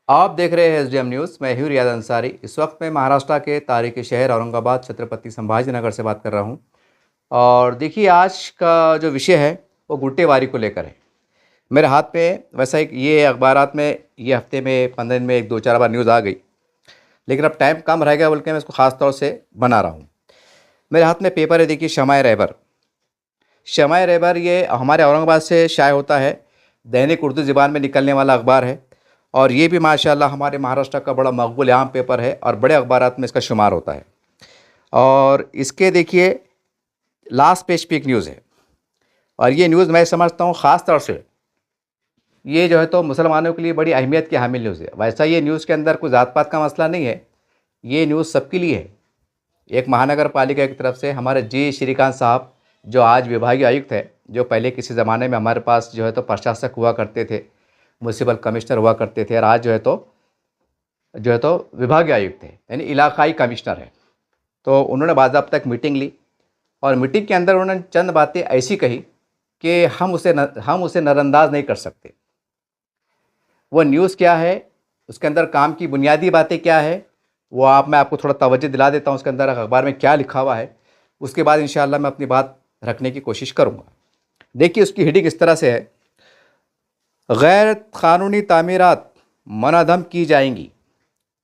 आप देख रहे हैं एसडीएम न्यूज़। मैं हूँ रियाज अंसारी। इस वक्त मैं महाराष्ट्र के तारीखी शहर औरंगाबाद छत्रपति संभाजी नगर से बात कर रहा हूँ। और देखिए, आज का जो विषय है वो गुट्टेवारी को लेकर है। मेरे हाथ पे वैसा एक ये अखबारात में ये हफ्ते में 15 दिन में एक दो चार बार न्यूज़ आ गई, लेकिन अब टाइम कम रह गया बोल के मैं इसको ख़ास तौर से बना रहा हूँ। मेरे हाथ में पेपर है, देखिए, शमाए रहबर। शमाए रहबर ये हमारे औरंगाबाद से शाये होता है, दैनिक उर्दू ज़बान में निकलने वाला अखबार है। और ये भी माशाल्लाह हमारे महाराष्ट्र का बड़ा मकबूल आम पेपर है और बड़े अखबारात में इसका शुमार होता है। और इसके देखिए लास्ट पेज पे एक न्यूज़ है, और ये न्यूज़ मैं समझता हूँ ख़ास तौर से ये जो है तो मुसलमानों के लिए बड़ी अहमियत की हामिल न्यूज़ है। वैसा ये न्यूज़ के अंदर कोई ज़ात पात का मसला नहीं है, ये न्यूज़ सबके लिए है। एक महानगर पालिका की तरफ से हमारे जी श्रीकांत साहब, जो आज विभागीय आयुक्त है, जो पहले किसी ज़माने में हमारे पास जो है तो प्रशासक हुआ करते थे, म्यूनसिपल कमिश्नर हुआ करते थे, और आज जो है तो विभागीय आयुक्त है, यानी इलाकाई कमिश्नर है। तो उन्होंने बाज़ाब्ता एक मीटिंग ली, और मीटिंग के अंदर उन्होंने चंद बातें ऐसी कही कि हम उसे नज़रअंदाज नहीं कर सकते। वो न्यूज़ क्या है, उसके अंदर काम की बुनियादी बातें क्या है, वो मैं आपको थोड़ा तवज्जो दिला देता हूँ उसके अंदर अखबार में क्या लिखा हुआ है। उसके बाद इंशाअल्लाह मैं अपनी बात रखने की कोशिश करूँगा। देखिए, उसकी हेडिंग इस तरह से है, गैर क़ानूनी तामीरात मनादम की जाएंगी।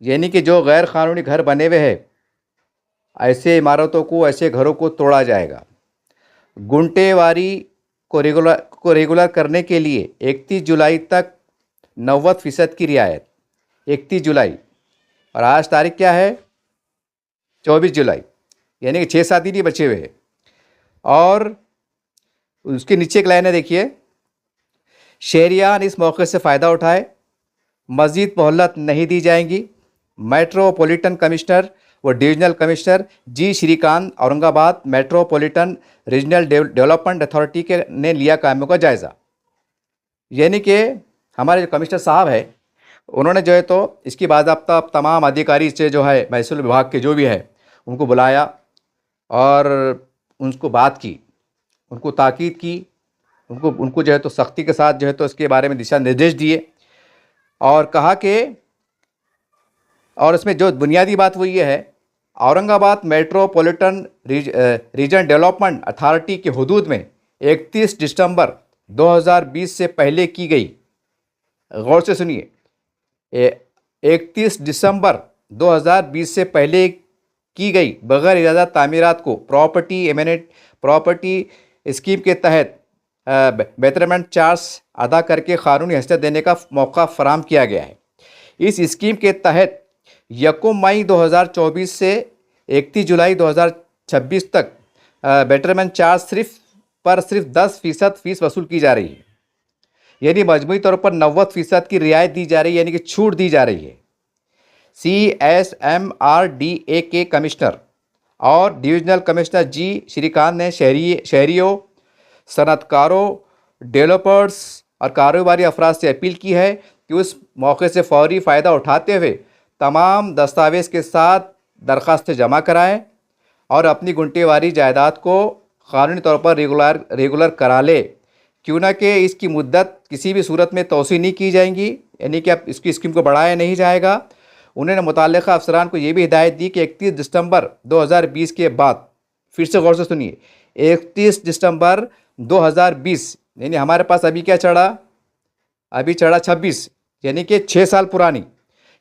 यानी कि जो गैर क़ानूनी घर बने हुए हैं, ऐसे इमारतों को, ऐसे घरों को तोड़ा जाएगा। गुंटेवारी को रेगुलर करने के लिए 31 जुलाई तक 90% की रियायत। 31 जुलाई, और आज तारीख क्या है, 24 जुलाई, यानी कि 6-7 दिन ही बचे हुए हैं। और उसके नीचे एक लाइन है, देखिए, शहरियान इस मौके से फ़ायदा उठाए, मज़ीद मोहलत नहीं दी जाएंगी। मेट्रोपॉलिटन कमिश्नर व divisional commissioner G Srikant, Aurangabad metropolitan regional development authority के ने लिया कामों का जायज़ा। यानी कि हमारे जो कमिश्नर साहब है, उन्होंने जो है तो इसकी बाज़ाब्ता तमाम अधिकारी से जो है महसूल विभाग के जो भी है उनको बुलाया और उनको बात की, उनको ताकीद की, उनको जो है तो सख्ती के साथ जो है तो इसके बारे में दिशा निर्देश दिए, और कहा कि, और इसमें जो बुनियादी बात वो ये है, Aurangabad metropolitan region development authority के हुदूद में 31 दिसंबर 2020 से पहले की गई, गौर से सुनिए, 31 दिसंबर 2020 से पहले की गई बगैर इजाज़त तामीरात को प्रॉपर्टी स्कीम के तहत बेटरमेंट चार्ज अदा करके कानूनी हैसियत देने का मौका फराहम किया गया है। इस स्कीम के तहत 1 मई 2024 से 31 जुलाई 2026 तक बेटरमेंट चार्ज सिर्फ 10% फीस वसूल की जा रही है। यानी मजमूई तौर पर 90% की रियायत दी जा रही है, यानी कि छूट दी जा रही है। CSMRDA के कमिश्नर और डिविजनल कमिश्नर जी श्रीकांत ने शहरियों, सनतकारों, डेवलपर्स और कारोबारी अफराद से अपील की है कि उस मौके से फौरी फ़ायदा उठाते हुए तमाम दस्तावेज़ के साथ दरख्वास्तें जमा कराएं और अपनी गुंटेवारी जायदाद को क़ानूनी तौर पर रेगुलर करा ले, क्यों ना कि इसकी मुद्दत किसी भी सूरत में तोसी नहीं की जाएंगी, यानी कि अब इसकी स्कीम को बढ़ाया नहीं जाएगा। उन्होंने मुतल्लिक़ा अफसरान को ये भी हिदायत दी कि 31 दिसंबर 2020 के बाद, फिर से गौर से सुनिए, 31 दिसंबर 2020, यानी हमारे पास अभी क्या चढ़ा, अभी चढ़ा 26, यानी कि 6 साल पुरानी,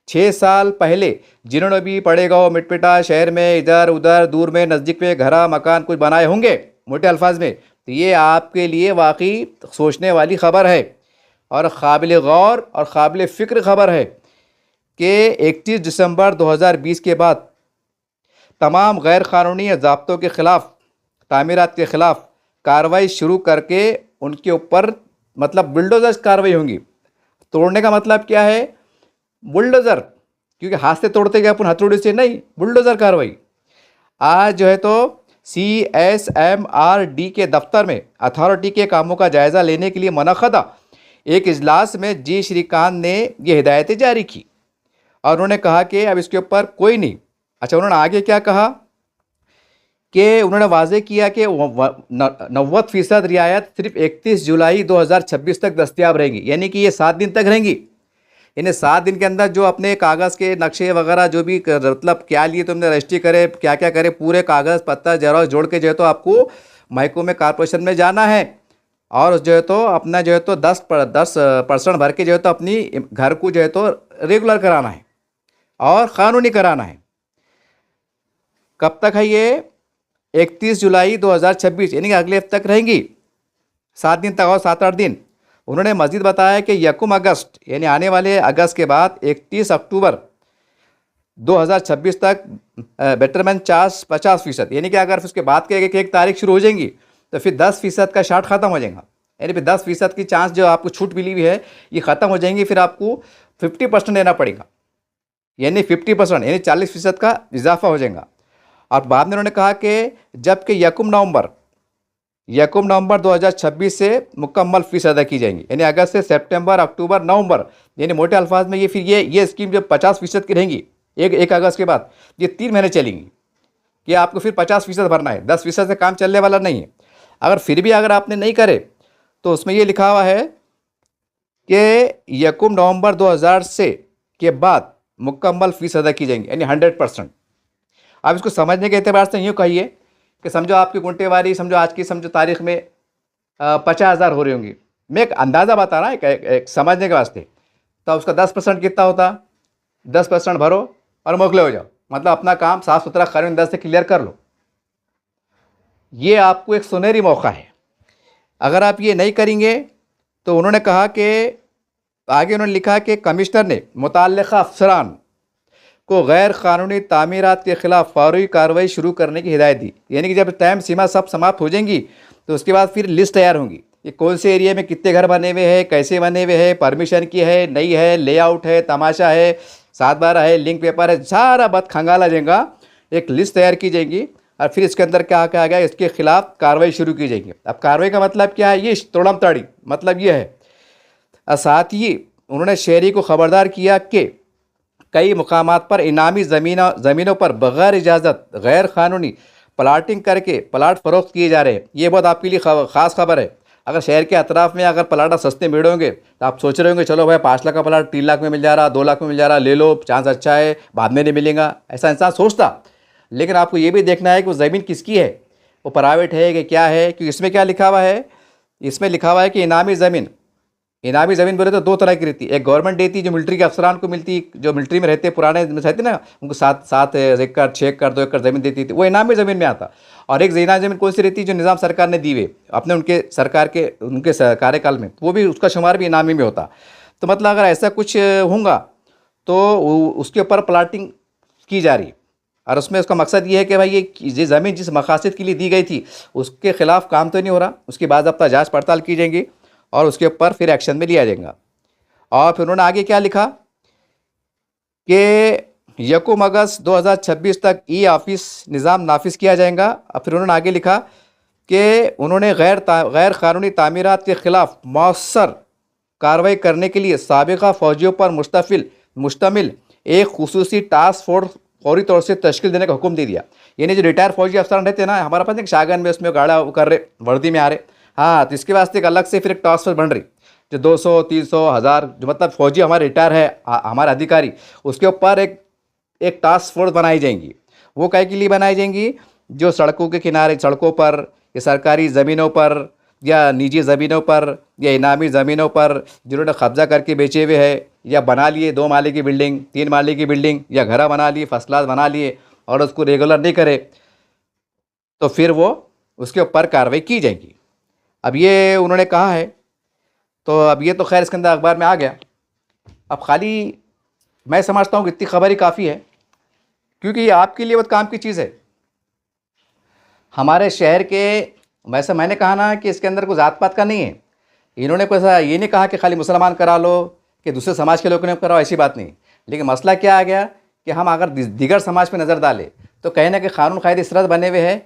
6 साल पहले जिन्होंने भी पड़े गाँव मिटपिटा शहर में इधर उधर दूर में नज़दीक में घरा मकान कुछ बनाए होंगे, मोटे अल्फाज में, तो ये आपके लिए वाकई सोचने वाली ख़बर है और काबिल गौर और काबिल फ़िक्र ख़बर है कि 31 दिसंबर 2020 के बाद तमाम गैर क़ानूनी ज़ाब्तों के ख़िलाफ़, तामीरात के ख़िलाफ़ कार्रवाई शुरू करके उनके ऊपर मतलब बुलडोज़र कार्रवाई होंगी। तोड़ने का मतलब क्या है, बुलडोज़र, क्योंकि हाथ से तोड़ते गए अपन, हथौड़े से नहीं, बुलडोज़र कार्रवाई। आज जो है तो CSMRD के दफ्तर में अथॉरिटी के कामों का जायज़ा लेने के लिए मुनक़दा एक इजलास में जी श्रीकांत ने ये हिदायतें जारी की और उन्होंने कहा कि अब इसके ऊपर कोई नहीं। अच्छा, उन्होंने आगे क्या कहा कि उन्होंने वाज़ेह किया कि 90% रियायत सिर्फ 31 जुलाई 2026 तक दस्तयाब रहेंगी, यानी कि ये 7 दिन तक रहेंगी। इन्हें 7 दिन के अंदर जो अपने कागज़ के नक्शे वगैरह जो भी मतलब क्या लिए तुमने रजिस्ट्री करे, क्या क्या करे, पूरे कागज़ पत्ता जेरॉक्स जोड़ के जो है तो आपको महकमे कॉरपोरेशन में जाना है और जो है तो अपना जो है तो 10% भर के जो है तो अपनी घर को जो है तो रेगुलर कराना है और क़ानूनी कराना है। कब तक है ये? 31 जुलाई 2026 यानी कि अगले हफ्ते तक रहेंगी, 7 दिन तक और 7-8 दिन। उन्होंने मज़ीद बताया कि 1 अगस्त यानी आने वाले अगस्त के बाद 31 अक्टूबर 2026 तक बेटरमेंट चार्ज 50%, यानी कि अगर उसके बाद के एक तारीख शुरू हो जाएंगी तो फिर 10% का शार्ट ख़त्म हो जाएगा, यानी फिर 10% की चांस जो आपको छूट मिली हुई है ये ख़त्म हो जाएंगी। फिर आपको 50% देना पड़ेगा, यानी 50% यानी 40% का इजाफा हो जाएगा। और बाद में उन्होंने कहा कि जबकि 1 नवंबर 2026 से मुकम्मल फ़ीस अदा की जाएंगी, यानी अगस्त से सितंबर, अक्टूबर, नवंबर, यानी मोटे अल्फाज में ये स्कीम जो 50% की रहेंगी एक अगस्त के बाद ये 3 महीने चलेंगी कि आपको फिर 50% भरना है, 10% से काम चलने वाला नहीं है। अगर फिर भी अगर आपने नहीं करे तो उसमें ये लिखा हुआ है कि 1 नवंबर 2000 से के बाद मुकम्मल फ़ीस अदा की जाएंगी, यानी 100%। अब इसको समझने के एतबार से यूँ कहिए कि समझो आपकी गुंटेवारी समझो आज की समझो तारीख में 50,000 हो रही होंगी। मैं एक अंदाज़ा बता रहा हूँ एक समझने के वास्ते। तो उसका 10% कितना होता? 10% भरो और मोकले हो जाओ, मतलब अपना काम साफ़ सुथरा कानूनी अंदाज से क्लियर कर लो। ये आपको एक सुनहरी मौका है। अगर आप ये नहीं करेंगे तो उन्होंने कहा कि आगे उन्होंने लिखा कि कमिश्नर ने मुतल्लिक़ा अफसरान को गैर कानूनी तामीरात के ख़िलाफ़ फ़ौरी कार्रवाई शुरू करने की हिदायत दी, यानी कि जब टाइम सीमा सब समाप्त हो जाएंगी तो उसके बाद फिर लिस्ट तैयार होंगी कि कौन से एरिया में कितने घर बने हुए हैं, कैसे बने हुए हैं, परमिशन की है, नहीं है, लेआउट है, तमाशा है, 7/12 है, लिंक पेपर है, सारा बात खंगाला जाएगा, एक लिस्ट तैयार की जाएगी और फिर इसके अंदर क्या कहा गया, इसके खिलाफ़ कार्रवाई शुरू की जाएगी। अब कार्रवाई का मतलब क्या है? ये तोड़म ताड़ी मतलब ये है। और साथ ही उन्होंने शहरी को ख़बरदार किया कि कई मुकामात पर इनामी ज़मीनों पर बग़ैर इजाज़त गैर क़ानूनी प्लाटिंग करके प्लाट फ़रोख्त किए जा रहे हैं। ये बहुत आपके लिए ख़ास खबर है। अगर शहर के अतराफ़ में अगर प्लाट सस्ते मिल होंगे तो आप सोच रहे होंगे चलो भाई 5 लाख का प्लाट 3 लाख में मिल जा रहा, 2 लाख में मिल जा रहा, ले लो, चांस अच्छा है, बाद में नहीं मिलेगा, ऐसा इंसान सोचता। लेकिन आपको ये भी देखना है कि वो ज़मीन किसकी है, वो प्राइवेट है कि क्या है। क्योंकि इसमें क्या लिखा हुआ है? इसमें लिखा हुआ है कि इनामी ज़मीन बोले तो 2 तरह की रहती है। एक गवर्नमेंट देती है जो मिलिट्री के अफसरान को मिलती, जो मिलिट्री में रहते पुराने रहते ना, उनको 7 एकड़ 6 एकड़ 2 एकड़ ज़मीन देती थी, वो इनामी ज़मीन में आता। और एक इनामी ज़मीन कौन सी रहती है? जो निज़ाम सरकार ने दी हुई अपने उनके कार्यकाल में, वो भी उसका शुमार भी इनामी में होता। तो मतलब अगर ऐसा कुछ होगा तो उसके ऊपर प्लाटिंग की जा रही और उसमें उसका मकसद ये है कि भाई ये ज़मीन जिस मकासद के लिए दी गई थी उसके ख़िलाफ़ काम तो नहीं हो रहा, उसकी बाज़ाब्ता जाँच पड़ताल की जाएंगी और उसके ऊपर फिर एक्शन में लिया जाएगा। और फिर उन्होंने आगे क्या लिखा कि 1 अगस्त 2026 तक ई ऑफिस निज़ाम नाफिज किया जाएगा। और फिर उन्होंने आगे लिखा कि उन्होंने गैर कानूनी तामीरात के ख़िलाफ़ मौसर कार्रवाई करने के लिए साबिक़ा फ़ौजियों पर मुश्तमिल एक खुसूसी टास्क फोर्स फौरी तौर से तश्कील देने का हुक्म दे दिया। यानी जो रिटायर फौजी अफसर रहते हैं ना, हमारा पास एक शागन में उसमें गाड़ा कर रहे, वर्दी में आ रहे, हाँ, तो इसके वास्ते एक अलग से फिर एक टास्क फोर्स बन रही जो 200, 300, 1000 जो मतलब फौजी हमारे रिटायर है हमारे अधिकारी, उसके ऊपर एक टास्क फोर्स बनाई जाएंगी। वो काय के लिए बनाई जाएंगी? जो सड़कों के किनारे, सड़कों पर या सरकारी ज़मीनों पर या निजी ज़मीनों पर या इनामी ज़मीनों पर जिन्होंने कब्ज़ा करके बेचे हुए है या बना लिए 2 माले की बिल्डिंग, 3 माले की बिल्डिंग या घर बना लिए, फसलात बना लिए और उसको रेगुलर नहीं करे तो फिर वो उसके ऊपर कार्रवाई की जाएगी। अब ये उन्होंने कहा है, तो अब ये तो खैर इसके अंदर अखबार में आ गया। अब खाली मैं समझता हूँ कि इतनी खबर ही काफ़ी है, क्योंकि ये आपके लिए बहुत काम की चीज़ है। हमारे शहर के, वैसे मैंने कहा ना कि इसके अंदर कोई जात पात का नहीं है। इन्होंने कोई ऐसा ये नहीं कहा कि खाली मुसलमान करा लो कि दूसरे समाज के लोगों ने कराओ, ऐसी बात नहीं। लेकिन मसला क्या आ गया कि हम अगर दीगर समाज पर नज़र डालें तो कहीं ना कहीं कानून कायदे इस तरह बने हुए हैं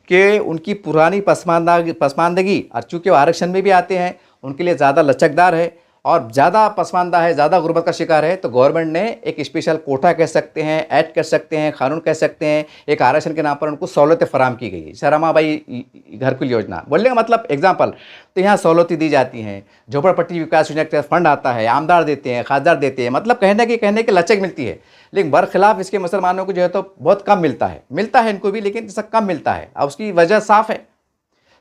कि उनकी पुरानी पसमानदगी, और चूँकि वो आरक्षण में भी आते हैं, उनके लिए ज़्यादा लचकदार है और ज़्यादा पसमानदा है, ज़्यादा गुर्बत का शिकार है, तो गवर्नमेंट ने एक स्पेशल कोटा कह सकते हैं, एक्ट कह सकते हैं, कानून कह सकते हैं, एक आरक्षण के नाम पर उनको सहूलतें फराहम की गई है। शर्माबाई घरकुल योजना बोलने का मतलब एग्जाम्पल, तो यहाँ सहूलतें दी जाती हैं, झोपड़पट्टी विकास योजना के फंड आता है, आमदार देते हैं, खासदार देते हैं, मतलब कहने की लचक मिलती है। लेकिन बरखिलाफ इसके मुसलमानों को जो है तो बहुत कम मिलता है इनको भी, लेकिन जैसा कम मिलता है। अब उसकी वजह साफ़ है,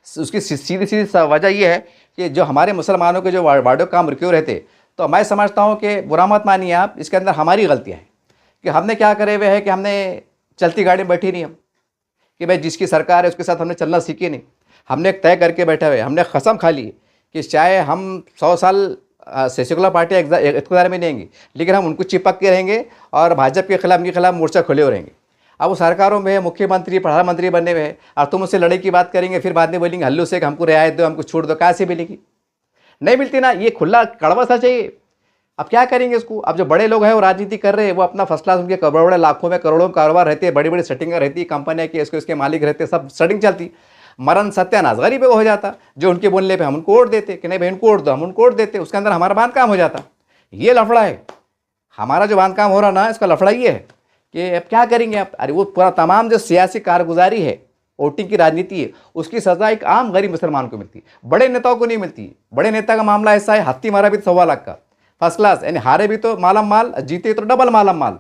उसकी सीधी सीधी वजह ये है कि जो हमारे मुसलमानों के जो वार्डों काम रुके रहते, तो मैं समझता हूँ कि बुरा मत मानिए आप, इसके अंदर हमारी गलतियाँ हैं कि हमने क्या करे हुए है कि हमने चलती गाड़ी में बैठी नहीं हम, कि भाई जिसकी सरकार है उसके साथ हमने चलना सीखे नहीं। हमने एक तय करके बैठे हुए, हमने कसम खा ली कि चाहे हम 100 साल सेकुलर पार्टी इक़्तिदार में नहीं आएंगी, लेकिन हम उनको चिपक के रहेंगे और भाजपा के खिलाफ इनके खिलाफ मोर्चा खोले हो रहेंगे। अब वो सरकारों में है, मुख्यमंत्री प्रधानमंत्री बनने में है, और तुम उससे लड़ाई की बात करेंगे, फिर बाद में बोलेंगे हल्लू से हमको रियायत दो, हमको छूट दो, कहाँ से मिलेगी? नहीं मिलती ना, ये खुला कड़वा सा चाहिए। अब क्या करेंगे इसको? अब जो बड़े लोग हैं वो राजनीति कर रहे हैं, वो अपना फर्स्ट क्लास, उनके बड़े लाखों में करोड़ों में कारोबार रहते हैं, बड़ी बड़ी सेटिंग रहती है, कंपनियाँ की इसके मालिक रहते हैं, सब सेटिंग चलती। मरण सत्यानाश गरीब को हो जाता, जो उनके बोलने पे हम उनको वोट देते कि नहीं भाई उनको वोट दो, हम उनको वोट देते, उसके अंदर हमारा बांध काम हो जाता। ये लफड़ा है हमारा, जो बांध काम हो रहा ना, इसका लफड़ा ये है कि अब क्या करेंगे आप? अरे वो पूरा तमाम जो सियासी कारगुजारी है, वोटिंग की राजनीति है, उसकी सज़ा एक आम गरीब मुसलमान को मिलती है, बड़े नेताओं को नहीं मिलती। बड़े नेता का मामला ऐसा है, हत्ती मारा भी तो 1.25 लाख का फर्स्ट क्लास, यानी हारे भी तो मालम माल, जीते तो डबल मालम माल,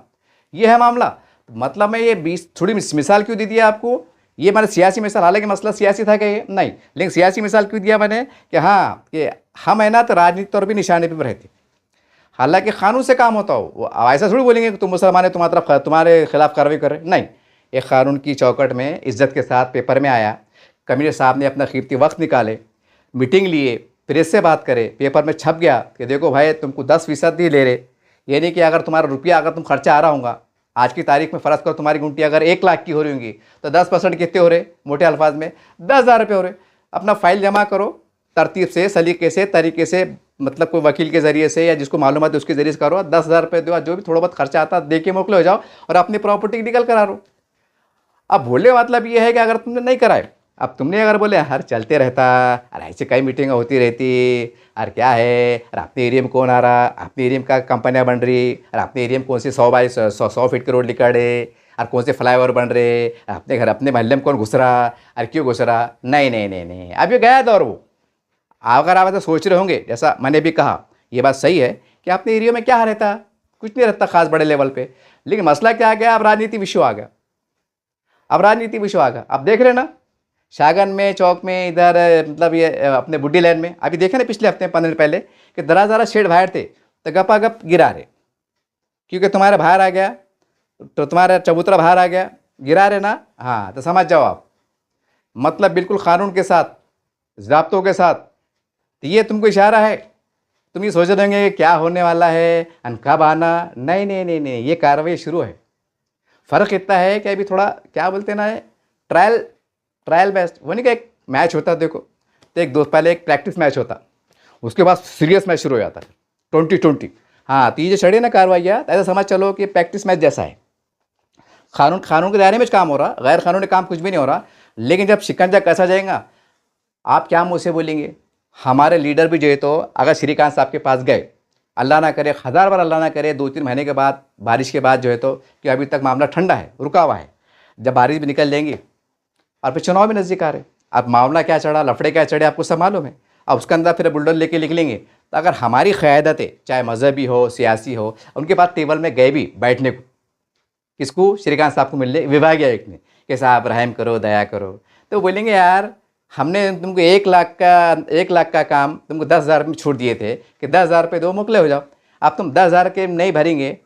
ये है मामला। मतलब मैं ये 20 थोड़ी मिसाल क्यों दी दिया आपको? ये मैंने सियासी मिसाल, हालांकि मसला सियासी था कि ये नहीं, लेकिन सियासी मिसाल क्यों दिया मैंने कि हाँ कि हम है ना तो राजनीति तौर भी निशाने पर रहते, हालांकि कानून से काम होता हो। वो ऐसा थोड़ी बोलेंगे कि तुम मुसलमान है, तुम्हारे खिलाफ कार्रवाई कर रहे, नहीं। एक कानून की चौकट में इज्जत के साथ पेपर में आया, कमिश्नर साहब ने अपना कीमती वक्त निकाले, मीटिंग लिए, प्रेस से बात करे, पेपर में छप गया कि देखो भाई तुमको 10% ही ले रहे, ये नहीं कि अगर तुम्हारा रुपया अगर तुम खर्चा आ रहा होगा, आज की तारीख में फ़र्ज़ करो तुम्हारी गुंटी अगर 1 लाख की हो रही होंगी, तो 10% कितने हो रहे? मोटे अल्फाज में 10,000 रुपये हो रहे। अपना फाइल जमा करो तरतीब से, सलीके से, तरीके से, मतलब कोई वकील के ज़रिए से या जिसको मालूमात है उसके ज़रिए से करो, 10,000 रुपये दो, जो भी थोड़ा बहुत खर्चा आता दे के मोकले हो जाओ और अपनी प्रॉपर्टी निकल करा लो। अब बोलने का मतलब ये है कि अगर तुमने नहीं कराए, अब तुमने अगर बोले हर चलते रहता, अरे ऐसे कई मीटिंग होती रहती, अरे क्या है, अरे अपने एरिया में कौन आ रहा, अपने एरिया में क्या कंपनियाँ बन रही, अरे अपने एरिया में कौन सी 100 बाई 100 फीट के रोड निकाले, और कौन से फ्लाईओवर बन रहे, अपने घर अपने मोहल्ले में कौन घुस रहा, अरे क्यों घुस रहा? नहीं नहीं नहीं नहीं, अब ये गया दौर। वो अगर आप ऐसा सोच रहे होंगे, जैसा मैंने भी कहा, ये बात सही है कि अपने एरिया में क्या रहता, कुछ नहीं रहता खास बड़े लेवल पे, लेकिन मसला क्या आ गया, अब राजनीति विषय आ गया। अब राजनीति विषय आ गया, अब देख रहे ना शाहगंज में, चौक में, इधर मतलब ये अपने बुड्डी लैंड में, अभी देखे ना पिछले हफ्ते 15 दिन पहले कि दरा शेड बाहर थे तो गपागप गिरा रहे, क्योंकि तुम्हारा बाहर आ गया, तो तुम्हारा चबूतरा बाहर आ गया, गिरा रहे ना। हाँ तो समझ जाओ आप, मतलब बिल्कुल कानून के साथ, ज़ाब्तों के साथ। तो ये तुमको इशारा है, तुम ये सोच रहे होंगे कि क्या होने वाला है, कब आना, नहीं नहीं नहीं नहीं, ये कार्रवाई शुरू है। फ़र्क इतना है कि अभी थोड़ा क्या बोलते ना, ट्रायल बेस्ट, वो नहीं कि एक मैच होता देखो, तो एक दोस्त पहले एक प्रैक्टिस मैच होता, उसके बाद सीरियस मैच शुरू हो जाता है 2020। हाँ तो ये जो चढ़े ना कार्रवाइयाँ, ऐसा समझ चलो कि प्रैक्टिस मैच जैसा है। कानून के दायरे में काम हो रहा, गैर कानूनी काम कुछ भी नहीं हो रहा, लेकिन जब शिकंजा कसा जाएगा, आप क्या मुँह से बोलेंगे? हमारे लीडर भी जो है, तो अगर श्रीकांत साहब के पास गए, अल्लाह ना करे, 1000 बार अल्लाह ना करे, 2-3 महीने के बाद, बारिश के बाद जो है तो, कि अभी तक मामला ठंडा है, रुका हुआ है, जब बारिश भी निकल जाएंगी और फिर चुनाव भी नज़दीक आ रहे, अब मामला क्या चढ़ा, लफड़े क्या चढ़े, आपको सब मालूम है। अब उसके अंदर फिर बुलडोजर लेके निकलेंगे। तो अगर हमारी क़यादत है, चाहे मजहबी हो, सियासी हो, उनके पास टेबल में गए भी बैठने को, किसको? श्रीकांत साहब को मिलने विभागीय आयुक्त ने, कि साहब रहम करो, दया करो, तो बोलेंगे यार हमने तुमको 1 लाख का काम तुमको 10,000 में छूट दिए थे कि 10,000 रुपये दो, मोकले हो जाओ। अब तुम 10,000 के नहीं भरेंगे,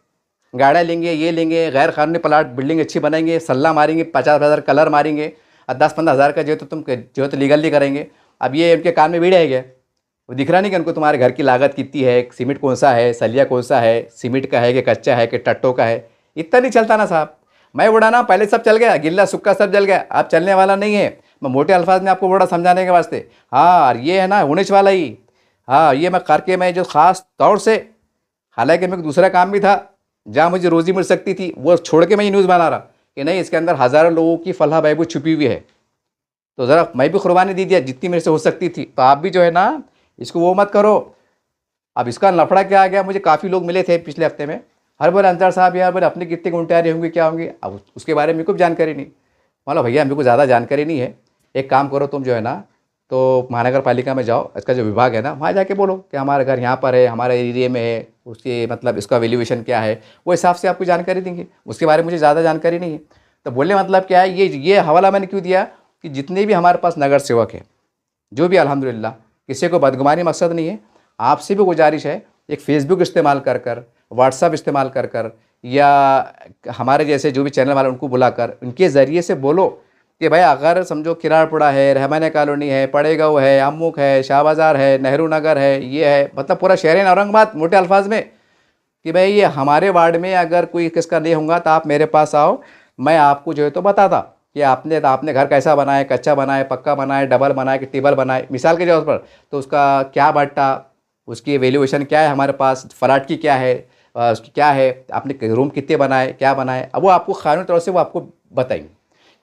गाड़ियाँ लेंगे, ये लेंगे, गैर कानूनी प्लाट बिल्डिंग अच्छी बनाएंगे, सल्ला मारेंगे, 50,000 कलर मारेंगे, और 10-15 हज़ार का जो है तो तुम जो है तो लीगली करेंगे। अब ये उनके कान में भीड़ है गया, वो दिख रहा नहीं कि उनको तुम्हारे घर की लागत कितनी है, सीमेंट कौन सा है, सलिया कौन सा है, सीमेंट का है कि कच्चा है कि टट्टों का है, इतना नहीं चलता ना साहब। मैं उड़ाना पहले सब चल गया, गिल्ला सुक्का सब जल गया, अब चलने वाला नहीं है। मैं मोटे अल्फाज में आपको बड़ा समझाने के वास्ते, हाँ और ये है ना होने वाला ही, हाँ ये मैं करके मैं जो ख़ास तौर से, हालांकि मेरे को दूसरा काम भी था जहाँ मुझे रोज़ी मिल सकती थी, वो छोड़ के मैं ये न्यूज़ बना रहा कि नहीं इसके अंदर हज़ारों लोगों की फलाह बहबूद छुपी हुई है, तो ज़रा मैं भी कुर्बानी दे दिया जितनी मेरे से हो सकती थी। तो आप भी जो है ना इसको वो मत करो अब इसका लफड़ा क्या आ गया, मुझे काफ़ी लोग मिले थे पिछले हफ्ते में, हर बोले अंसार साहब यार बोले अपने कितने गुंटे आ रहे होंगे क्या होंगे। अब उसके बारे में मेरे को भी जानकारी नहीं। मतलब भैया मेरे को ज़्यादा जानकारी नहीं है, एक काम करो तुम जो है ना, तो महानगर पालिका में जाओ, इसका जो विभाग है ना वहाँ जाके बोलो कि हमारा घर यहाँ पर है, हमारे एरिया में है, उसके मतलब इसका वैल्यूएशन क्या है, वो हिसाब से आपको जानकारी देंगे। उसके बारे में मुझे ज़्यादा जानकारी नहीं है। तो बोलने मतलब क्या है, ये हवाला मैंने क्यों दिया कि जितने भी हमारे पास नगर सेवक है, जो भी अल्हम्दुलिल्लाह, किसी को बदगुमानी मकसद नहीं है, आपसे भी गुजारिश है एक फ़ेसबुक इस्तेमाल कर व्हाट्सअप इस्तेमाल कर या हमारे जैसे जो भी चैनल वाले उनको बुलाकर उनके ज़रिए से बोलो कि भाई अगर समझो किराड़पुरा है, रहमानिया कॉलोनी है, पड़ेगांव है, अमुक है, शाह बाज़ार है, नेहरू नगर है, ये है, मतलब पूरा शहर है औरंगाबाद मोटे अल्फाज में, कि भाई ये हमारे वार्ड में अगर कोई किसका नहीं होगा तो आप मेरे पास आओ, मैं आपको जो है तो बताता कि आपने घर कैसा बनाए, कच्चा बनाए, पक्का बनाए, डबल बनाए कि ट्रिपल बनाए, मिसाल के तौर पर, तो उसका क्या बट्टा, उसकी वैल्यूएशन क्या है, हमारे पास फ्लैट की क्या है, उसकी क्या है, आपने रूम कितने बनाए, क्या बनाए, अब वो आपको कानूनी तौर से वो आपको बताएंगे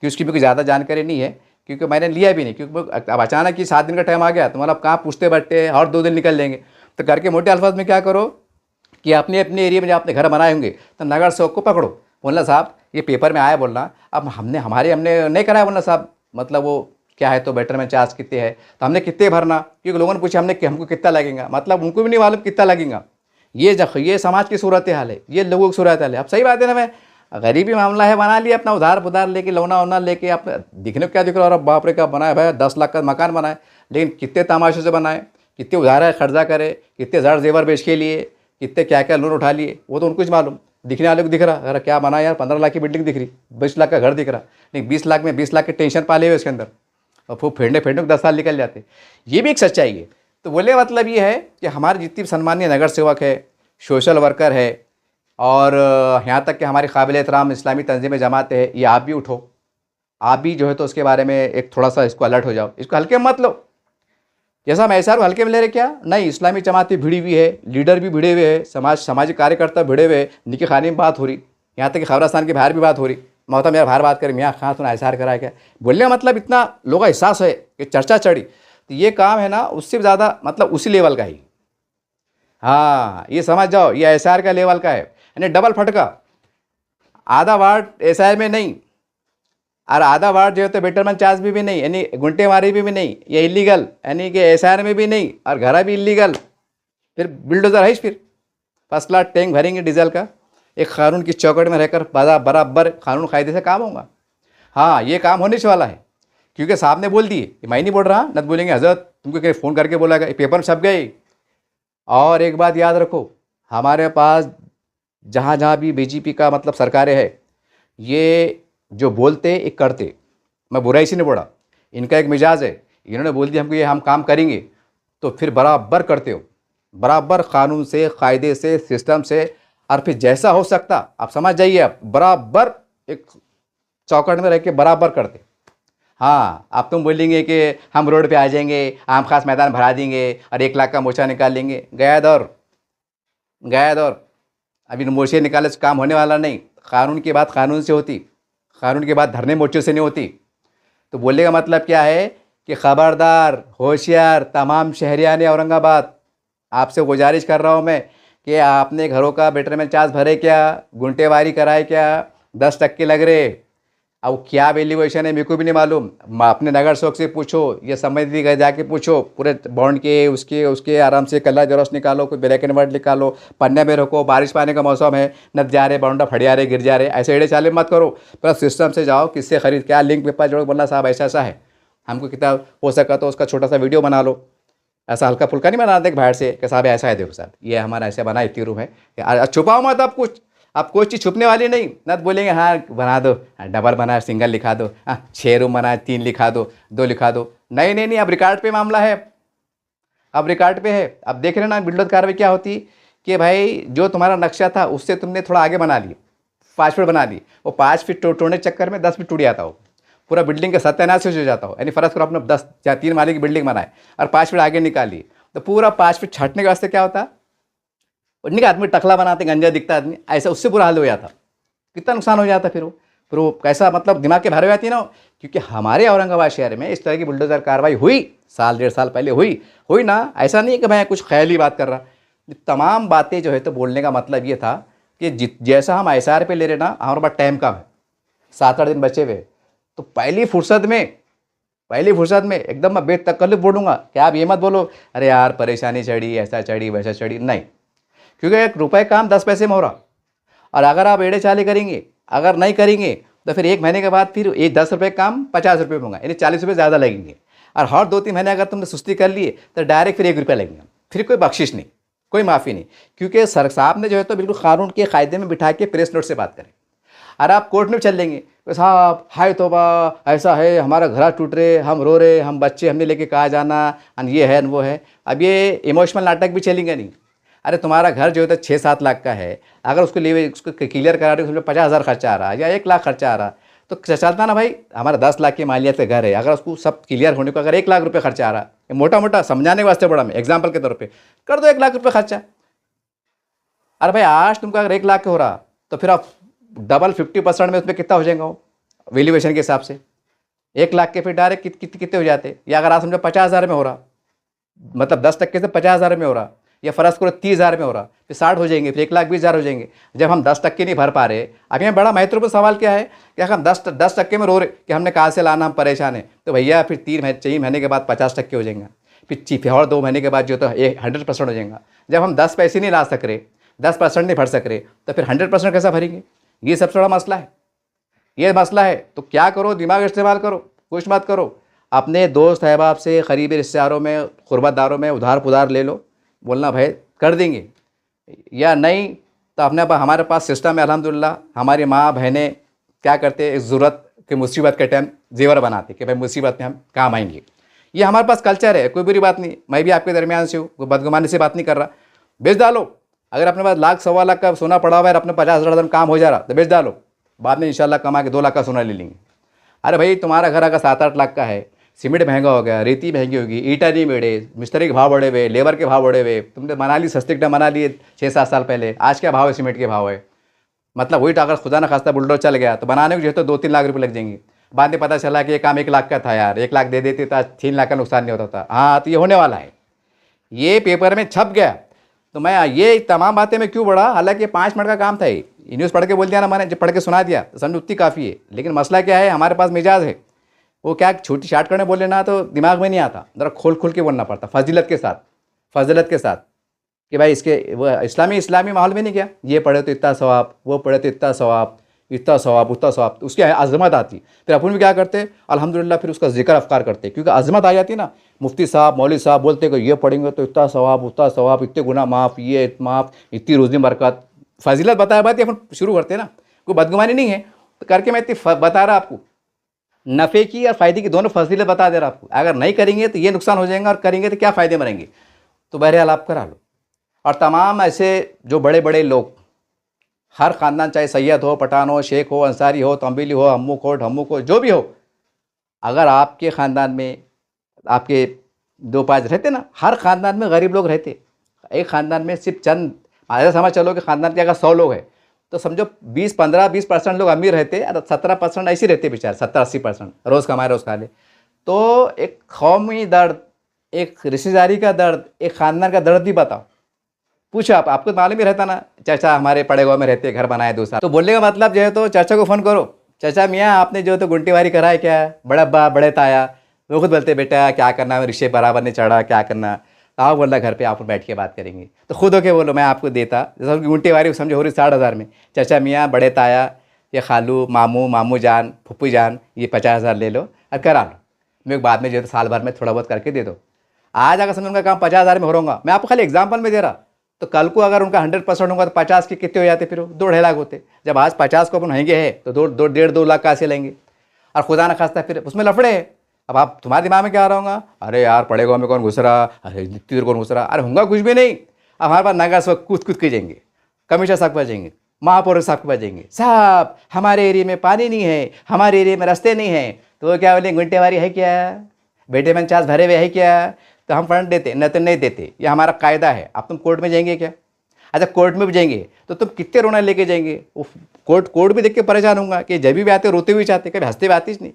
कि उसकी भी कोई ज़्यादा जानकारी नहीं है, क्योंकि मैंने लिया भी नहीं, क्योंकि अब अचानक ही 7 दिन का टाइम आ गया तो मतलब कहाँ पूछते बैठते और 2 दिन निकल लेंगे। तो करके मोटे अल्फाज में क्या करो कि अपने अपने एरिया में जब आपने घर बनाए होंगे तो नगर सेवक को पकड़ो, बोलना साहब ये पेपर में आया, बोलना अब हमने नहीं कराया, बोलना साहब मतलब वो क्या है तो बेटरमेंट चार्ज कितने है, तो हमने कितने भरना, क्योंकि लोगों ने पूछा हमको कितना लगेगा, मतलब उनको भी नहीं मालूम कितना लगेगा। ये समाज की सूरत हाल है, ये लोगों की सूरत हाल है। अब सही बात है ना, मैं गरीबी मामला है, बना लिया अपना उधार लेके, लोना वोना लेके, आप दिखने को क्या दिख रहा है, और बाप रे का बनाए भाई 10 लाख का मकान बनाए, लेकिन कितने तमाशे से बनाए, कितने उधार खर्चा करे, कितने ज़र जेवर बेच के लिए, कितने क्या क्या लोन उठा लिए, वो तो उनको ही मालूम। दिखने वाले को दिख रहा, अगर क्या बना यार 15 लाख की बिल्डिंग दिख रही, 20 लाख का घर दिख रहा, लेकिन 20 लाख में 20 लाख के टेंशन पाले हुए उसके अंदर, और फिर फेंडने को 10 साल निकल जाते। ये भी एक सच्चाई है। तो बोले मतलब ये है कि हमारे जितनी सम्मानीय नगर सेवक है, सोशल वर्कर है, और यहाँ तक कि हमारे काबिल एहतराम इस्लामी तंजीमें जमाते हैं, ये आप भी उठो, आप भी जो है तो उसके बारे में एक थोड़ा सा इसको अलर्ट हो जाओ, इसको हल्के में मत लो। जैसा हम ऐसा हल्के में ले रहे क्या नहीं, इस्लामी जमात भी भिड़ी हुई है, लीडर भी भिड़े हुए हैं, सामाजिक कार्यकर्ता भिड़े हुए, निके खाने में बात हो रही, यहाँ तक कि खबरस्तान के बाहर भी बात हो रही, मोहतम मेरा बाहर बात करें मियाँ खां तुमने ऐसा करा क्या, बोलने का मतलब इतना लोगों का एहसास है कि चर्चा चढ़ी, तो ये काम है ना उससे ज़्यादा मतलब उसी लेवल का ही। हाँ ये समझ जाओ, ये SR का लेवल का है, यानी डबल फटका, आधा वार्ड SR में नहीं और आधा वार्ड जो है तो बेटरमेंट चार्ज भी नहीं, यानी गुंटे मारी भी नहीं, ये इलीगल, यानी कि SR में भी नहीं और घरा भी इलीगल, फिर बिल्डोजर है फिर फर्स्ट क्लास टैंक भरेंगे डीजल का, एक कानून की चौकट में रहकर बराबर कानून कायदे से काम होगा। हाँ ये काम होने वाला है, क्योंकि साहब ने बोल दिए, मैं नहीं बोल रहा, न तो बोलेंगे हजरत तुमको क्या फ़ोन करके बोला गया, पेपर में छप गए। और एक बात याद रखो, हमारे पास जहाँ जहाँ भी BJP का मतलब सरकारें है, ये जो बोलते एक करते, मैं बुराई से नहीं बोला, इनका एक मिजाज है, इन्होंने बोल दिया हमको ये हम काम करेंगे तो फिर बराबर करते हो, बराबर कानून से, कायदे से, सिस्टम से, और फिर जैसा हो सकता आप समझ जाइए, आप बराबर एक चौकट में रह के बराबर करते। हाँ अब तुम बोलेंगे कि हम रोड पे आ जाएंगे, आम खास मैदान भरा देंगे और 1 लाख का मोर्चा निकाल लेंगे, गया दौर। अभी मोर्चे निकालने से काम होने वाला नहीं, कानून की बात कानून से होती, कानून की बात धरने मोर्चे से नहीं होती। तो बोलने का मतलब क्या है कि खबरदार, होशियार तमाम शहरियान औरंगाबाद, आपसे गुजारिश कर रहा हूँ मैं कि आपने घरों का बेटरमेंट चार्ज भरे क्या, गुंटेवारी कराए क्या, 10% लग रहे, अब क्या वैल्यूएशन है मेरे को भी नहीं मालूम, अपने नगर सेवक से पूछो या समझ जाके पूछो, पूरे बॉन्ड के उसके आराम से कलर जरूरत निकालो, कोई ब्लैक एंड वाइट निकालो, पन्ने में रखो, बारिश पाने का मौसम है, नद जा रहे बॉन्डा फटिया रहे गिर जा रहे, ऐसे एड़े चाले मत करो, पर सिस्टम से जाओ, किससे खरीद क्या लिंक पेपर जोड़ो, बोलना साहब ऐसा है, हमको कितना हो सका तो उसका छोटा सा वीडियो बना लो, ऐसा हल्का फुल्का नहीं बना देख बाहर से कि साहब ऐसा है, देखो साहब ये हमारा ऐसे बना, इतनी रूम है, छुपाओ मत आप कुछ, अब कोई चीज़ छुपने वाली नहीं, न तो बोलेंगे हाँ बना दो, डबल बना, सिंगल लिखा दो, 6 रूम बना, 3 लिखा दो, 2 लिखा दो, नहीं, अब रिकॉर्ड पे मामला है, अब रिकॉर्ड पे है। अब देख रहे ना बिल्डर कार्रवाई क्या होती कि भाई जो तुम्हारा नक्शा था उससे तुमने थोड़ा आगे बना लिए, 5 फीट बना ली, वो 5 फीट तोड़ने के चक्कर में 10 फीट टूट जाता हो, पूरा बिल्डिंग का सत्यानाश हो जाता हो, यानी फर्ज करो अपने 10 या 3 माले की बिल्डिंग बनाए और 5 फीट आगे निकाली, तो पूरा 5 फीट छाटने के वास्ते क्या होता, उन्हीं का आदमी टकला बनाते, गंजा दिखता आदमी, ऐसा उससे बुरा हाल हो जाता, कितना नुकसान हो जाता फिर वो कैसा मतलब दिमाग के भरे जाती है ना। क्योंकि हमारे औरंगाबाद शहर में इस तरह की बुलडोजर कार्रवाई हुई, 1.5 साल पहले हुई ना, ऐसा नहीं है कि मैं कुछ ख्याली बात कर रहा, तमाम बातें जो है तो बोलने का मतलब ये था कि जैसा हम ISR पे ले रहे ना, हमारे पास टाइम कम है, 7-8 दिन बचे हुए, तो पहली फुर्सत में एकदम मैं बेतकल्लुफ़ बोलूँगा कि आप ये मत बोलो अरे यार परेशानी चढ़ी, ऐसा चढ़ी वैसा चढ़ी, नहीं। क्योंकि 1 रुपये काम 10 पैसे में हो रहा, और अगर आप एड़े चाले करेंगे, अगर नहीं करेंगे तो फिर 1 महीने के बाद फिर ये 10 रुपये काम 50 रुपये में होगा, यानी 40 रुपये ज़्यादा लगेंगे। और हर 2-3 महीने अगर तुमने सुस्ती कर लिए तो डायरेक्ट फिर 1 रुपया लगेगा, फिर कोई बख्शिश नहीं, कोई माफ़ी नहीं। क्योंकि सर साहब ने जो है तो बिल्कुल कानून के कायदे में बिठा के प्रेस नोट से बात करें। और आप कोर्ट में चल लेंगे तो साहब हाय तौबा, ऐसा है, हमारा घर टूट रहे, हम रो रहे, हम बच्चे हमने लेके कहाँ जाना, ये है वो है। अब ये इमोशनल नाटक भी चलेंगे नहीं। अरे तुम्हारा घर जो है तो 6-7 लाख का है, अगर उसको ले उसको क्लियर करा रहे हो, उसमें 50,000 खर्चा आ रहा है या 1 लाख खर्चा आ रहा, तो चलता ना भाई। हमारा 10 लाख की मालियत का घर है, अगर उसको सब क्लियर होने को अगर 1 लाख रुपये खर्चा आ रहा है, मोटा मोटा समझाने के वास्ते बड़ा मैं एग्जाम्पल के तौर पर कर दो 1 लाख रुपये खर्चा। अरे भाई आज तुमको अगर 1 लाख का हो रहा तो फिर आप डबल 50% में उसमें कितना हो जाएगा वो वैल्यूएशन के हिसाब से, 1 लाख के फिर डायरेक्ट कितने हो जाते। या अगर आप समझो 50,000 में हो रहा, मतलब 10% से 50,000 में हो रहा, या फर्ज करो 30,000 में हो रहा, फिर 60 हो जाएंगे, फिर 1,20,000 हो जाएंगे। जब हम 10% नहीं भर पा रहे, अब यहाँ बड़ा महत्वपूर्ण सवाल क्या है कि अगर हम 10% में रो रहे कि हमने कहाँ से लाना, हम परेशान हैं, तो भैया फिर 3 महीने के बाद 50% हो जाएंगे, फिर और 2 महीने के बाद जो तो 100% हो जाएगा। जब हम 10 पैसे नहीं ला सक रहे, 10% नहीं भर सक रहे, तो फिर 100% कैसा भरेंगे? ये सबसे बड़ा मसला है, ये मसला है। तो क्या करो, दिमाग इस्तेमाल करो, कुछ मत करो। अपने दोस्त अहबाब से, करीबी रिश्तेदारों में, क़ुरबतदारों में उधार पुधार ले लो, बोलना भाई कर देंगे, या नहीं तो अपने हमारे पास सिस्टम है अल्हम्दुलिल्लाह। हमारी माँ बहनें क्या करते, एक ज़रूरत के मुसीबत के टाइम जेवर बनाते कि भाई मुसीबत में हम काम आएंगे। ये हमारे पास कल्चर है, कोई बुरी बात नहीं। मैं भी आपके दरमियान से हूँ, कोई बदगुमानी से बात नहीं कर रहा। बेच डालो, अगर अपने पास 1,00,000-1,15,00,000 का सोना पड़ा हुआ है, अपने 50,000 काम हो जा रहा तो बेच डालो, बाद में इंशाल्लाह कमा के 2 लाख का सोना ले लेंगे। अरे भाई तुम्हारा घर अगर 7-8 लाख का है, सीमेंट महंगा हो गया, रेती महंगी होगी, ईटा नहीं मिले, मिस्त्री के भाव बढ़े हुए, लेबर के भाव बढ़े हुए, तुमने बना ली सस्ते ईटा बना लिए 6-7 साल पहले, आज क्या भाव है सीमेंट के भाव है, मतलब वही अगर खुदा ना खास्ता बुलडोजर चल गया तो बनाने को जो है तो 2-3 लाख रुपये लग जाएंगे। बाद में पता चला कि ये काम 1 लाख का था यार, 1 लाख दे देते तो 3 लाख का नुकसान नहीं होता था। हाँ तो ये होने वाला है, ये पेपर में छप गया। तो मैं ये तमाम बातें मैं क्यों बढ़ा, हालांकि 5 मिनट का काम था, ये न्यूज़ पढ़ के बोल दिया ना मैंने, जब पढ़ के सुना दिया तो समझ उतनी काफ़ी है। लेकिन मसला क्या है, हमारे पास मिजाज है, वो क्या छोटी शार्ट करने बोले ना तो दिमाग में नहीं आता, ज़रा खोल के बोलना पड़ता, फजीलत के साथ कि भाई इसके वो इस्लामी माहौल में नहीं क्या, ये पढ़े तो इतना सवाब, वो पढ़े तो इतना सवाब, इतना सवाब उतना सवाब, तो उसकी अज़मत आती। फिर अपन भी क्या करते अल्हम्दुलिल्लाह, फिर उसका जिक्र अफ्कार करते, क्योंकि अज़मत आ जाती ना। मुफ्ती साहब मौलवी साहब बोलते कि ये पढ़ेंगे तो इतना सवाब उतना सवाब, इतने गुनाह माफ़, ये माफ़, इतनी रोज़ी बरकत, फजीलत बताया बात अपन शुरू करते ना। कोई बदगुमानी नहीं है तो करके मैं इतनी बता रहा आपको, नफ़े की और फ़ायदे की दोनों फजीलत बता दे रहा आपको। अगर नहीं करेंगे तो ये नुकसान हो जाएगा, और करेंगे तो क्या फ़ायदे में रहेंगे। तो बहरहाल आप करा लो। और तमाम ऐसे जो बड़े बड़े लोग, हर ख़ानदान, चाहे सैयद हो, पठान हो, शेख हो, अंसारी हो, तंबीली हो, हम्मू कोट जो भी हो, अगर आपके ख़ानदान में आपके 2-5 रहते ना, हर ख़ानदान में गरीब लोग रहते। एक ख़ानदान में सिर्फ चंद, ऐसा समझ चलो कि ख़ानदान के अगर 100 लोग हैं तो समझो 15-20% लोग अमीर रहते और 17% ऐसे रहते बेचारे, 70-80% रोज़ कमाए रोज़ खा ले। तो एक कौमी दर्द, एक रिश्तेदारी का दर्द, एक ख़ानदान का दर्द भी बताओ। पूछो आपको मालूम ही रहता ना, चाचा हमारे पड़े गाँव में रहते, घर बनाए 2 साल। तो बोलने का मतलब जो है तो चाचा को फ़ोन करो, चाचा मियाँ आपने जो तो गुंटीवारी करा है क्या, बड़े अब्बा बड़े ताया, वो खुद बोलते बेटा क्या करना है, रिश्ते बराबर नहीं चढ़ा, क्या करना, आओ बोल रहा घर पे आप बैठ के बात करेंगे। तो खुद होके बोलो मैं आपको देता, जैसे गुंटीवारी समझो हो रही 60,000 में, चाचा मियाँ बड़े ताया, ये खालू मामू जान फुप्पू जान, ये 50,000 ले लो और करा लो, मैं बाद में जो है साल भर में थोड़ा बहुत करके दे दो। आज अगर समझो उनका काम 50,000 में हो रहा, मैं आपको खाली एग्जाम्पल में दे रहा, तो कल को अगर उनका 100% होगा तो 50 के कितने हो जाते, फिर 2-2.5 लाख होते। जब आज 50 को अपन महंगे हैं तो 1.5-2 लाख कैसे लेंगे। और खुदा ना खास्ता फिर उसमें लफड़े है। अब आप तुम्हारे दिमाग में क्या आ रहा होगा, अरे यार पड़े गाँव में कौन घुस रहा, अरे इतनी देर कौन घुस रहा, अरे होंगे कुछ भी नहीं। अब हमारे पास नगर से कूद के जाएंगे, कमिश्नर साहब के जाएंगे, महापौर साहब के जाएंगे, साहब हमारे एरिया में पानी नहीं है, हमारे एरिया में रास्ते नहीं है। तो वो क्या बोले, गुंटेवारी है क्या, बेटे में चार्ज भरे हुए है क्या, तो हम फंड देते, न तो नहीं देते, ये हमारा कायदा है। अब तुम कोर्ट में जाएंगे क्या, अच्छा कोर्ट में भी जाएंगे तो तुम कितने रोना लेके जाएंगे, कोर्ट भी देख के परेशान होगा कि जब भी आते रोते हुए चाहते, कभी हंसते हुए आते नहीं,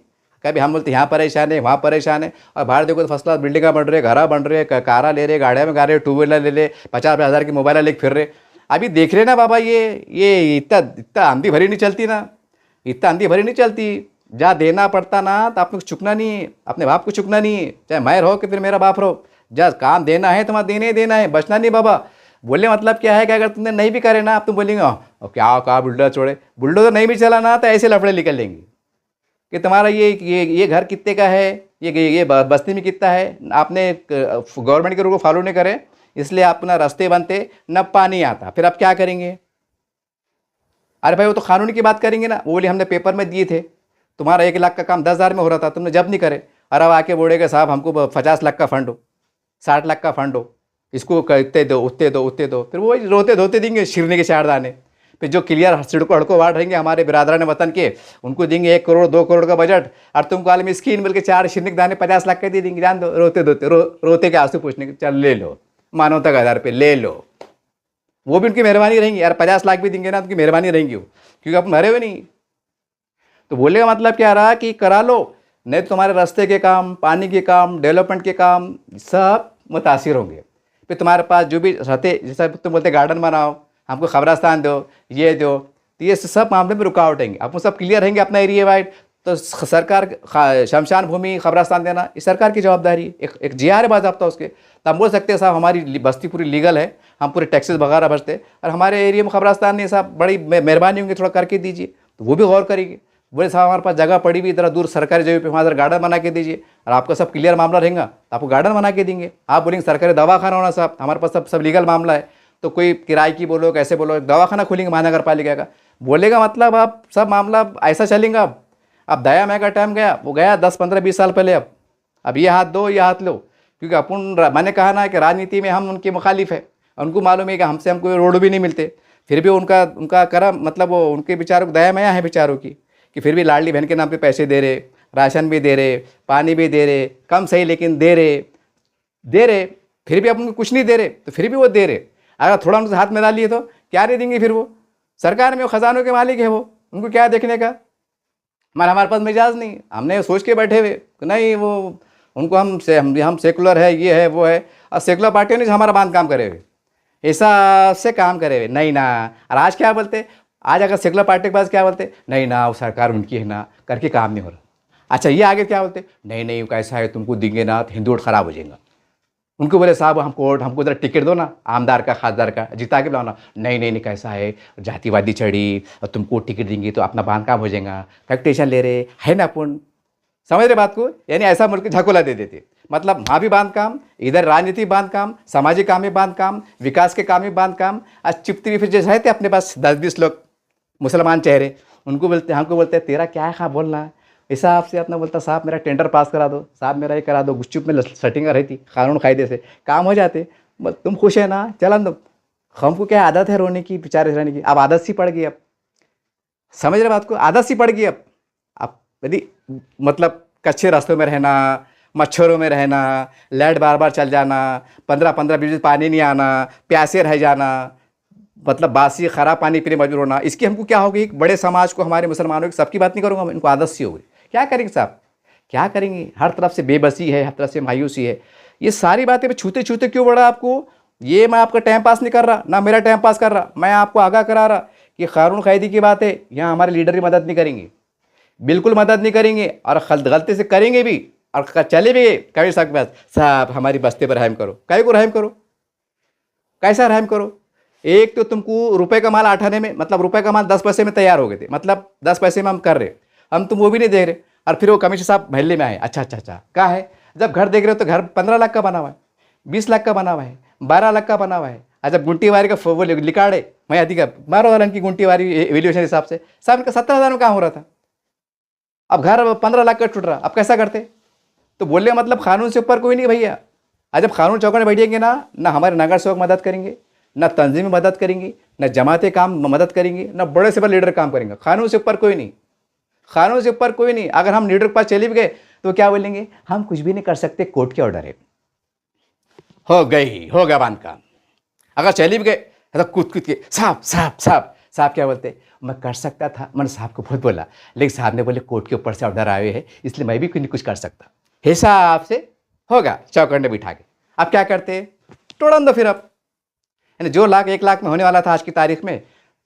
कभी हम बोलते यहाँ परेशान है, वहाँ परेशान है, और बाहर देखो तो फर्स्ट क्लास बिल्डिंग बन रही है, घर बन रहे हैं, कारा ले रहे, गाड़ियाँ में गा रहे, टू व्हीलर ले ले, 50-50 हज़ार की मोबाइल लेके फिर रहे। अभी देख रहे ना बाबा, ये इतना इतना आंधी भरी नहीं चलती ना, इतना आंधी भरी नहीं चलती। जहाँ देना पड़ता ना तो आपको चुकना नहीं है, अपने बाप को चुकना नहीं है, चाहे मैं रहो कि फिर मेरा बाप रहो। जहाँ काम देना है तुम्हारा देने ही देना है, बचना नहीं बाबा। बोलने मतलब क्या है कि अगर तुमने नहीं भी करे ना, आप तुम बोलेंगे और क्या कहा बुल्डोजर छोड़े, बुल्डोजर नहीं भी चला ना तो ऐसे लफड़े निकल लेंगे कि तुम्हारा ये घर कितने का है, ये बस्ती में कितना है, आपने गवर्नमेंट के रूल को फॉलो नहीं करे, इसलिए अपना रास्ते बनते न पानी आता, फिर आप क्या करेंगे? अरे भाई वो तो कानून की बात करेंगे ना, वो बोले हमने पेपर में दिए थे, तुम्हारा 1 लाख का काम 10,000 में हो रहा था, तुमने जब नहीं करे। और अब आके बोलेगा साहब हमको 50 लाख का फंड हो, 60 लाख का फंड हो, इसको इतने दो उतने दो उतने दो, फिर वो रोते धोते देंगे शिरने के 4 दाने। फिर जो क्लियर सिड़को हड़को बांट रहेंगे हमारे बिरादरान वतन के, उनको देंगे 1 करोड़ 2 करोड़ का बजट, और तुमको आलमी स्कीन मिल के 4 शिरने के दाने 50 लाख के दे देंगे। जान दो, रोते धोते रोते के आंसू पूछने के, चल ले लो, मानवता का आधार पे ले लो। वो भी उनकी मेहरबानी रहेंगी यार, 50 लाख भी देंगे ना, उनकी मेहरबानी रहेंगी वो, क्योंकि अपन मरे हुए नहीं। तो बोलने का मतलब क्या रहा कि करा लो, नहीं तो तुम्हारे रास्ते के काम, पानी के काम, डेवलपमेंट के काम सब मुतासिर होंगे। फिर तुम्हारे पास जो भी रहते, जैसा तुम बोलते गार्डन बनाओ, हमको खबरस्तान दो, ये दो, तो ये सब मामले में रुकावट आएंगे। अब वो सब क्लियर रहेंगे अपना एरिया वाइड, तो सरकार शमशान भूमि खबरस्तान देना ये सरकार की जवाबदारी है, एक GR है बाज़ाब्ता उसके। तो हम बोल सकते हैं साहब हमारी बस्ती पूरी लीगल है, हम पूरे टैक्सेस वगैरह भरते, और हमारे एरिया में खबरस्तान नहीं, साहब बड़ी मेहरबानी होंगी, थोड़ा करके दीजिए। तो वो भी गौर करेंगे, बोले साहब हमारे पास जगह पड़ी हुई इधर दूर सरकारी जगह पे, वहाँ इधर गार्डन बना के दीजिए, और आपका सब क्लियर मामला रहेगा तो आपको गार्डन बना के देंगे। आप बोलेंगे सरकारी दवाखाना होना, साहब हमारे पास सब लीगल मामला है, तो कोई किराए की बोलो कैसे बोलो, दवाखाना खोलेंगे महानगर पालिका का। बोलेगा मतलब आप सब मामला ऐसा चलेगा। अब दया मैं का टाइम गया, वो गया 10 15 20 साल पहले। अब ये हाथ दो ये हाथ लो, क्योंकि अपन मैंने कहा ना कि राजनीति में हम उनके मुखालिफ है, उनको मालूम है कि हमको रोड भी नहीं मिलते, फिर भी उनका करम, मतलब वो उनके बेचारों को दया मया है बेचारों की, कि फिर भी लाडली बहन के नाम पे पैसे दे रहे, राशन भी दे रहे, पानी भी दे रहे, कम सही लेकिन दे रहे, फिर भी अपन को कुछ नहीं दे रहे, तो फिर भी वो दे रहे। अगर थोड़ा उनसे हाथ मिला लिए तो क्या दे देंगे? फिर वो सरकार में वो खजानों के मालिक है, वो उनको क्या देखने का। हमारे पास मिजाज नहीं, हमने सोच के बैठे हुए नहीं, वो उनको हम सेकुलर है, ये है वो है, और सेकुलर पार्टियों ने हमारा बांध काम करे हुए, ऐसा से काम करे हुए नहीं ना। और आज क्या बोलते, आज अगर सेकुलर पार्टी के पास क्या बोलते, नहीं ना वो सरकार उनकी है ना, करके काम नहीं हो रहा। अच्छा ये आगे क्या बोलते, नहीं वो कैसा है, तुमको देंगे ना तो हिंदू वोट खराब हो जाएगा। उनको बोले साहब हमको इधर टिकट दो ना, आमदार का खासदार का जिता के बुलाना, नहीं कैसा है, जातिवादी चढ़ी और तुमको टिकट देंगे तो अपना बांध काम हो जाएगा, फैक्टेशन ले रहे है ना अपन। समझ रहे बात को? यानी ऐसा मुल्क झकोला दे देते, मतलब वहाँ भी बांध काम, इधर राजनीति बांध काम, सामाजिक काम में बांध काम, विकास के काम में बांध काम। आज चिपती भी फिर जैसे है थे अपने पास 10-20 लोग मुसलमान चेहरे, हमको बोलते तेरा क्या है खा बोलना, हिसाब से अपना बोलता साहब मेरा टेंडर पास करा दो, साहब मेरा ये करा दो, गुपचुप में सेटिंग रही थी, कानून कायदे से काम हो जाते। तुम खुश है ना, चलन दो, हमको क्या आदत है रोने की, बेचारे रहने की, अब आदत सी पड़ गई। अब समझ रहे बात को, आदत सी पड़ गई। अब यदि मतलब कच्चे रास्तों में रहना, मच्छरों में रहना, लाइट बार बार चल जाना, 15-15 20 पानी नहीं आना, प्यासे रह जाना, मतलब बासी ख़राब पानी पीने मजबूर होना, इसकी हमको क्या होगी, बड़े समाज को, हमारे मुसलमानों की, सबकी बात नहीं करूँगा, इनको आदत सी होगी। क्या करेंगे साहब, क्या करेंगे? हर तरफ से बेबसी है, हर तरफ से मायूसी है। ये सारी बातें छूते छूते क्यों बढ़ा आपको? ये मैं आपका टाइम पास नहीं कर रहा, ना मेरा टाइम पास कर रहा, मैं आपको आगाह करा रहा कि कानून कायदे की बात है, यहाँ हमारे लीडर की मदद नहीं करेंगे, बिल्कुल मदद नहीं करेंगे, और गलती से करेंगे भी और चले भी गए कभी साहब हमारी बस्ती पर रहम करो। कई को रहम करो, कैसा रहम करो? एक तो तुमको रुपए का माल आठाने में, मतलब रुपए का माल 10 पैसे में तैयार हो गए थे, मतलब 10 पैसे में हम कर रहे, हम तुम वो भी नहीं देख रहे, और फिर वो कमिश्नर साहब महल्ले में आए, अच्छा क्या है, जब घर देख रहे हो तो घर 15 लाख का बना हुआ है, 20 लाख का बना हुआ है, 12 लाख का बना हुआ है। जब गुंटी वारी का वो लिकाड़े मैं अधिक 12,000 की गुंटी वारी वैल्यूएशन हिसाब से साहब इनका 17,000 में काम हो रहा था, अब घर 15 लाख का टूट रहा, अब कैसा करते? तो बोलने का मतलब कानून से ऊपर कोई नहीं भैया। आज जब कानून चौकड़ में बैठेंगे ना हमारे नगर सेवक मदद करेंगे, ना तंजीम मदद करेंगी, ना जमातें काम मदद करेंगी, ना बड़े से बड़े लीडर काम करेंगे। कानून से ऊपर कोई नहीं, कानून से ऊपर कोई नहीं। अगर हम लीडर के पास चले भी गए तो क्या बोलेंगे, हम कुछ भी नहीं कर सकते, कोर्ट के ऑर्डर है, हो गया बांध काम। अगर चले भी गए तो कूद के साहब साहब क्या बोलते, मैं कर सकता था, मैंने साहब को बहुत बोला, लेकिन साहब ने बोले कोर्ट के ऊपर से ऑर्डर आए हैं, इसलिए मैं भी कुछ कर सकता। हिस्सा आपसे होगा चौकंडे बिठा के। अब क्या करते, तोड़न दो फिर। अब यानी जो लाख 1 लाख में होने वाला था आज की तारीख में,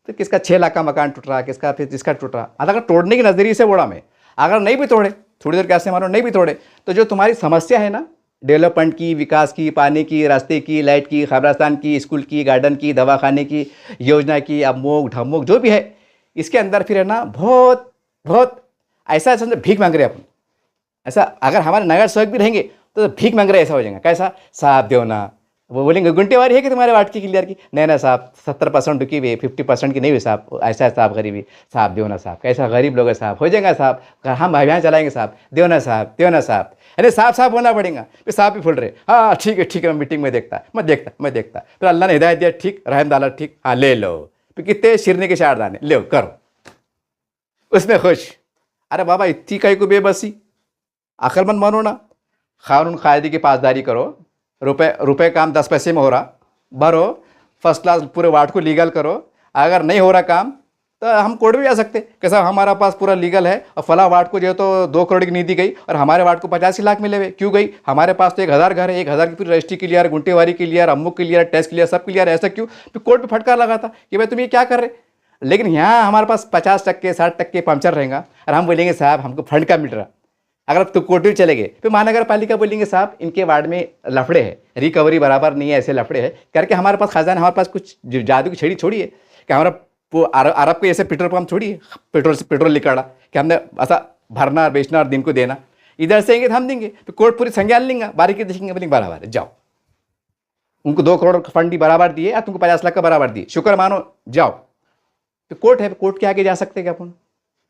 तो किसका 6 लाख का मकान टूट रहा, किसका फिर जिसका टूट रहा। अगर तोड़ने की नजरिए से बोला मैं, अगर नहीं भी तोड़े, थोड़ी देर कैसे मानो, नहीं भी तोड़े, तो जो तुम्हारी समस्या है ना, डेवलपमेंट की, विकास की, पानी की, रास्ते की, लाइट की, खबरस्तान की, स्कूल की, गार्डन की, दवाखाने की, योजना की, अमोक ढमोक जो भी है, इसके अंदर फिर है ना बहुत बहुत ऐसा समझो भीख मांग रहे अपन। ऐसा अगर हमारे नगर सेवक भी रहेंगे तो भीख मांग रहे, ऐसा हो जाएगा। कैसा, साहब दो ना। वो बोलेंगे गुंटेवारी है कि तुम्हारे वार्ड की क्लियर की, नहीं ना साहब 70% रुकी हुई, 50% की नहीं हुई साहब, ऐसा है साहब गरीबी, साहब दो ना साहब, कैसा गरीब लोग है साहब, हो जाएगा साहब, हम अभियान चलाएंगे साहब, दो ना साहब, दो ना साहब। अरे साहब साहब होना पड़ेगा, फिर साहब भी फुल रहे, हाँ ठीक है मैं मीटिंग में देखता, मैं देखता। फिर अल्लाह ने हिदायत दिया, ठीक रहम डाला, ठीक, हाँ ले लो, फिर कितने शिरने के 4 दाने लो, करो, उसमें खुश। अरे बाबा इतनी कहीं को बेबसी, अक्लमंद मानो ना, कानून कायदे की पासदारी करो, रुपए काम 10 पैसे में हो रहा, भरो, फर्स्ट क्लास पूरे वार्ड को लीगल करो। अगर नहीं हो रहा काम तो हम कोर्ट भी जा सकते कि साहब हमारा पास पूरा लीगल है और फला वार्ड को जो तो 2 करोड़ की नीति गई और हमारे वार्ड को 85 लाख मिले हुए, क्यों गई? हमारे पास तो 1000 घर है, 1000 की पूरी रजिस्ट्री क्लियर, गुंटेवारी क्लियर, अमुक क्लियर, टैक्स क्लियर, सब क्लियर, ऐसा क्यों? फिर कोर्ट में फटकार लगा था कि भाई तुम ये क्या कर रहे। लेकिन यहाँ हमारे पास 50% 60% पंचर रहेगा और हम बोलेंगे साहब हमको फंड का मिल रहा। अगर तो कोर्ट भी चले गए, फिर महानगर पालिका बोलेंगे साहब इनके वार्ड में लफड़े हैं, रिकवरी बराबर नहीं है, ऐसे लफड़े हैं करके हमारे पास खजाना, हमारे पास कुछ जादू की छड़ी छोड़ी है कि हमारा वो अरब को ऐसे पेट्रोल पंप छोड़ी है, पेट्रोल से पेट्रोल निकाला कि हमने ऐसा भरना और बेचना और दिन को देना। इधर से आएंगे तो हम देंगे, फिर कोर्ट पूरी संज्ञान लेंगे, बारीकी देखेंगे, बोलेंगे बराबर है, जाओ। उनको 2 करोड़ का फंड भी बराबर दिए या तुमको 50 लाख का बराबर दिए, शुक्र मानो, जाओ। तो कोर्ट है, कोर्ट के आगे जा सकते क्या अपन,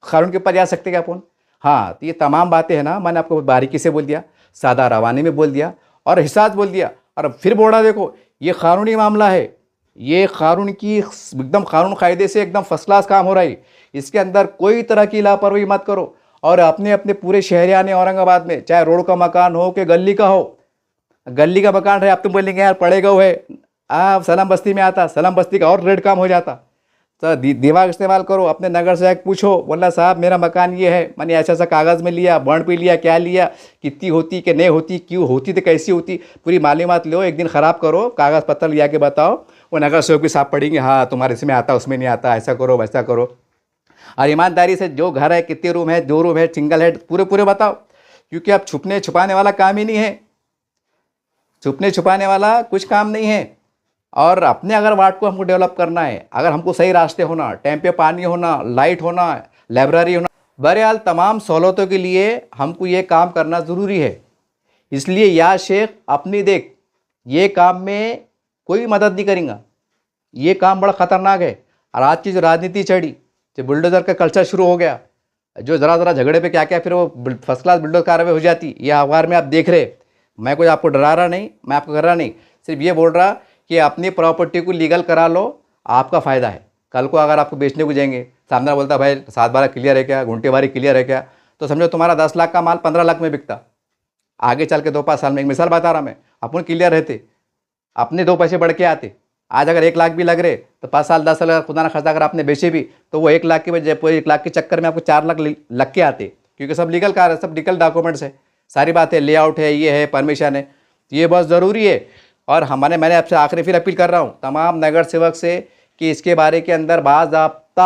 कानून के ऊपर जा सकते क्या अपन। हाँ, तो ये तमाम बातें है ना, मैंने आपको बारीकी से बोल दिया, सादा रवानी में बोल दिया और हिसाब बोल दिया, और फिर बोला देखो ये कानूनी मामला है, ये कानून की एकदम कानून कायदे से एकदम फर्स्ट क्लास काम हो रहा है, इसके अंदर कोई तरह की लापरवाही मत करो। और अपने अपने पूरे शहरियाने औरंगाबाद में, चाहे रोड का मकान हो कि गली का हो, गली का मकान है, आप तुम बोलेंगे यार पड़ेगा हुआ है, आप सलाम बस्ती में आता, सलाम बस्ती का और रेट काम हो जाता। तो दिमाग इस्तेमाल करो, अपने नगर से पूछो, बोला साहब मेरा मकान ये है, मैंने ऐसा ऐसा कागज़ में लिया, बॉन्ड पे लिया, क्या लिया, कितनी होती कि नहीं होती, क्यों होती तो कैसी होती, पूरी मालूमात लो, एक दिन ख़राब करो, कागज़ पत्तर लिया के बताओ, वो नगर सेवक भी साहब पढ़ेंगे, हाँ तुम्हारे इसमें आता उसमें नहीं आता, ऐसा करो वैसा करो। और ईमानदारी से जो घर है, कितने रूम है, 2 रूम है, सिंगल है, पूरे पूरे बताओ, क्योंकि अब छुपने छुपाने वाला काम ही नहीं है, छुपने छुपाने वाला कुछ काम नहीं है। और अपने अगर वार्ड को हमको डेवलप करना है, अगर हमको सही रास्ते होना, टाइम पे पानी होना, लाइट होना, लाइब्रेरी होना, बहरहाल तमाम सहूलतों के लिए हमको ये काम करना ज़रूरी है। इसलिए या शेख अपनी देख, ये काम में कोई मदद नहीं करेंगे, ये काम बड़ा ख़तरनाक है। और आज की जो राजनीति चढ़ी, जो बुलडोज़र का कल्चर शुरू हो गया, जो ज़रा झगड़े पे क्या क्या फिर वो फर्स्ट क्लास बुलडोज़र कार्रवाई हो जाती, ये अखबार में आप देख रहे। मैं कोई आपको डरा रहा नहीं, मैं आपको कर रहा नहीं, सिर्फ ये बोल रहा कि अपनी प्रॉपर्टी को लीगल करा लो, आपका फ़ायदा है। कल को अगर आपको बेचने को जाएंगे, सामने बोलता भाई 7-12 क्लियर है क्या, गुंटेवारी क्लियर है क्या, तो समझो तुम्हारा 10 लाख का माल 15 लाख में बिकता। आगे चल के 2-5 साल में, एक मिसाल बता रहा मैं, अपन क्लियर रहते, अपने 2 पैसे बढ़ के आते। आज अगर 1 लाख भी लग रहे तो 5 साल 10 साल खुदा ना खास्ता अगर आपने बेचे भी, तो वो 1 लाख के बजाय 1 लाख के चक्कर में आपको 4 लाख लग के आते, क्योंकि सब लीगल कार है, सब लीगल डॉक्यूमेंट्स है, सारी बात है, लेआउट है, ये है, परमिशन है, ये बहुत ज़रूरी है। और मैंने आपसे आखिरी फिर अपील कर रहा हूँ तमाम नगर सेवक से कि इसके बारे के अंदर बाज़ाब्ता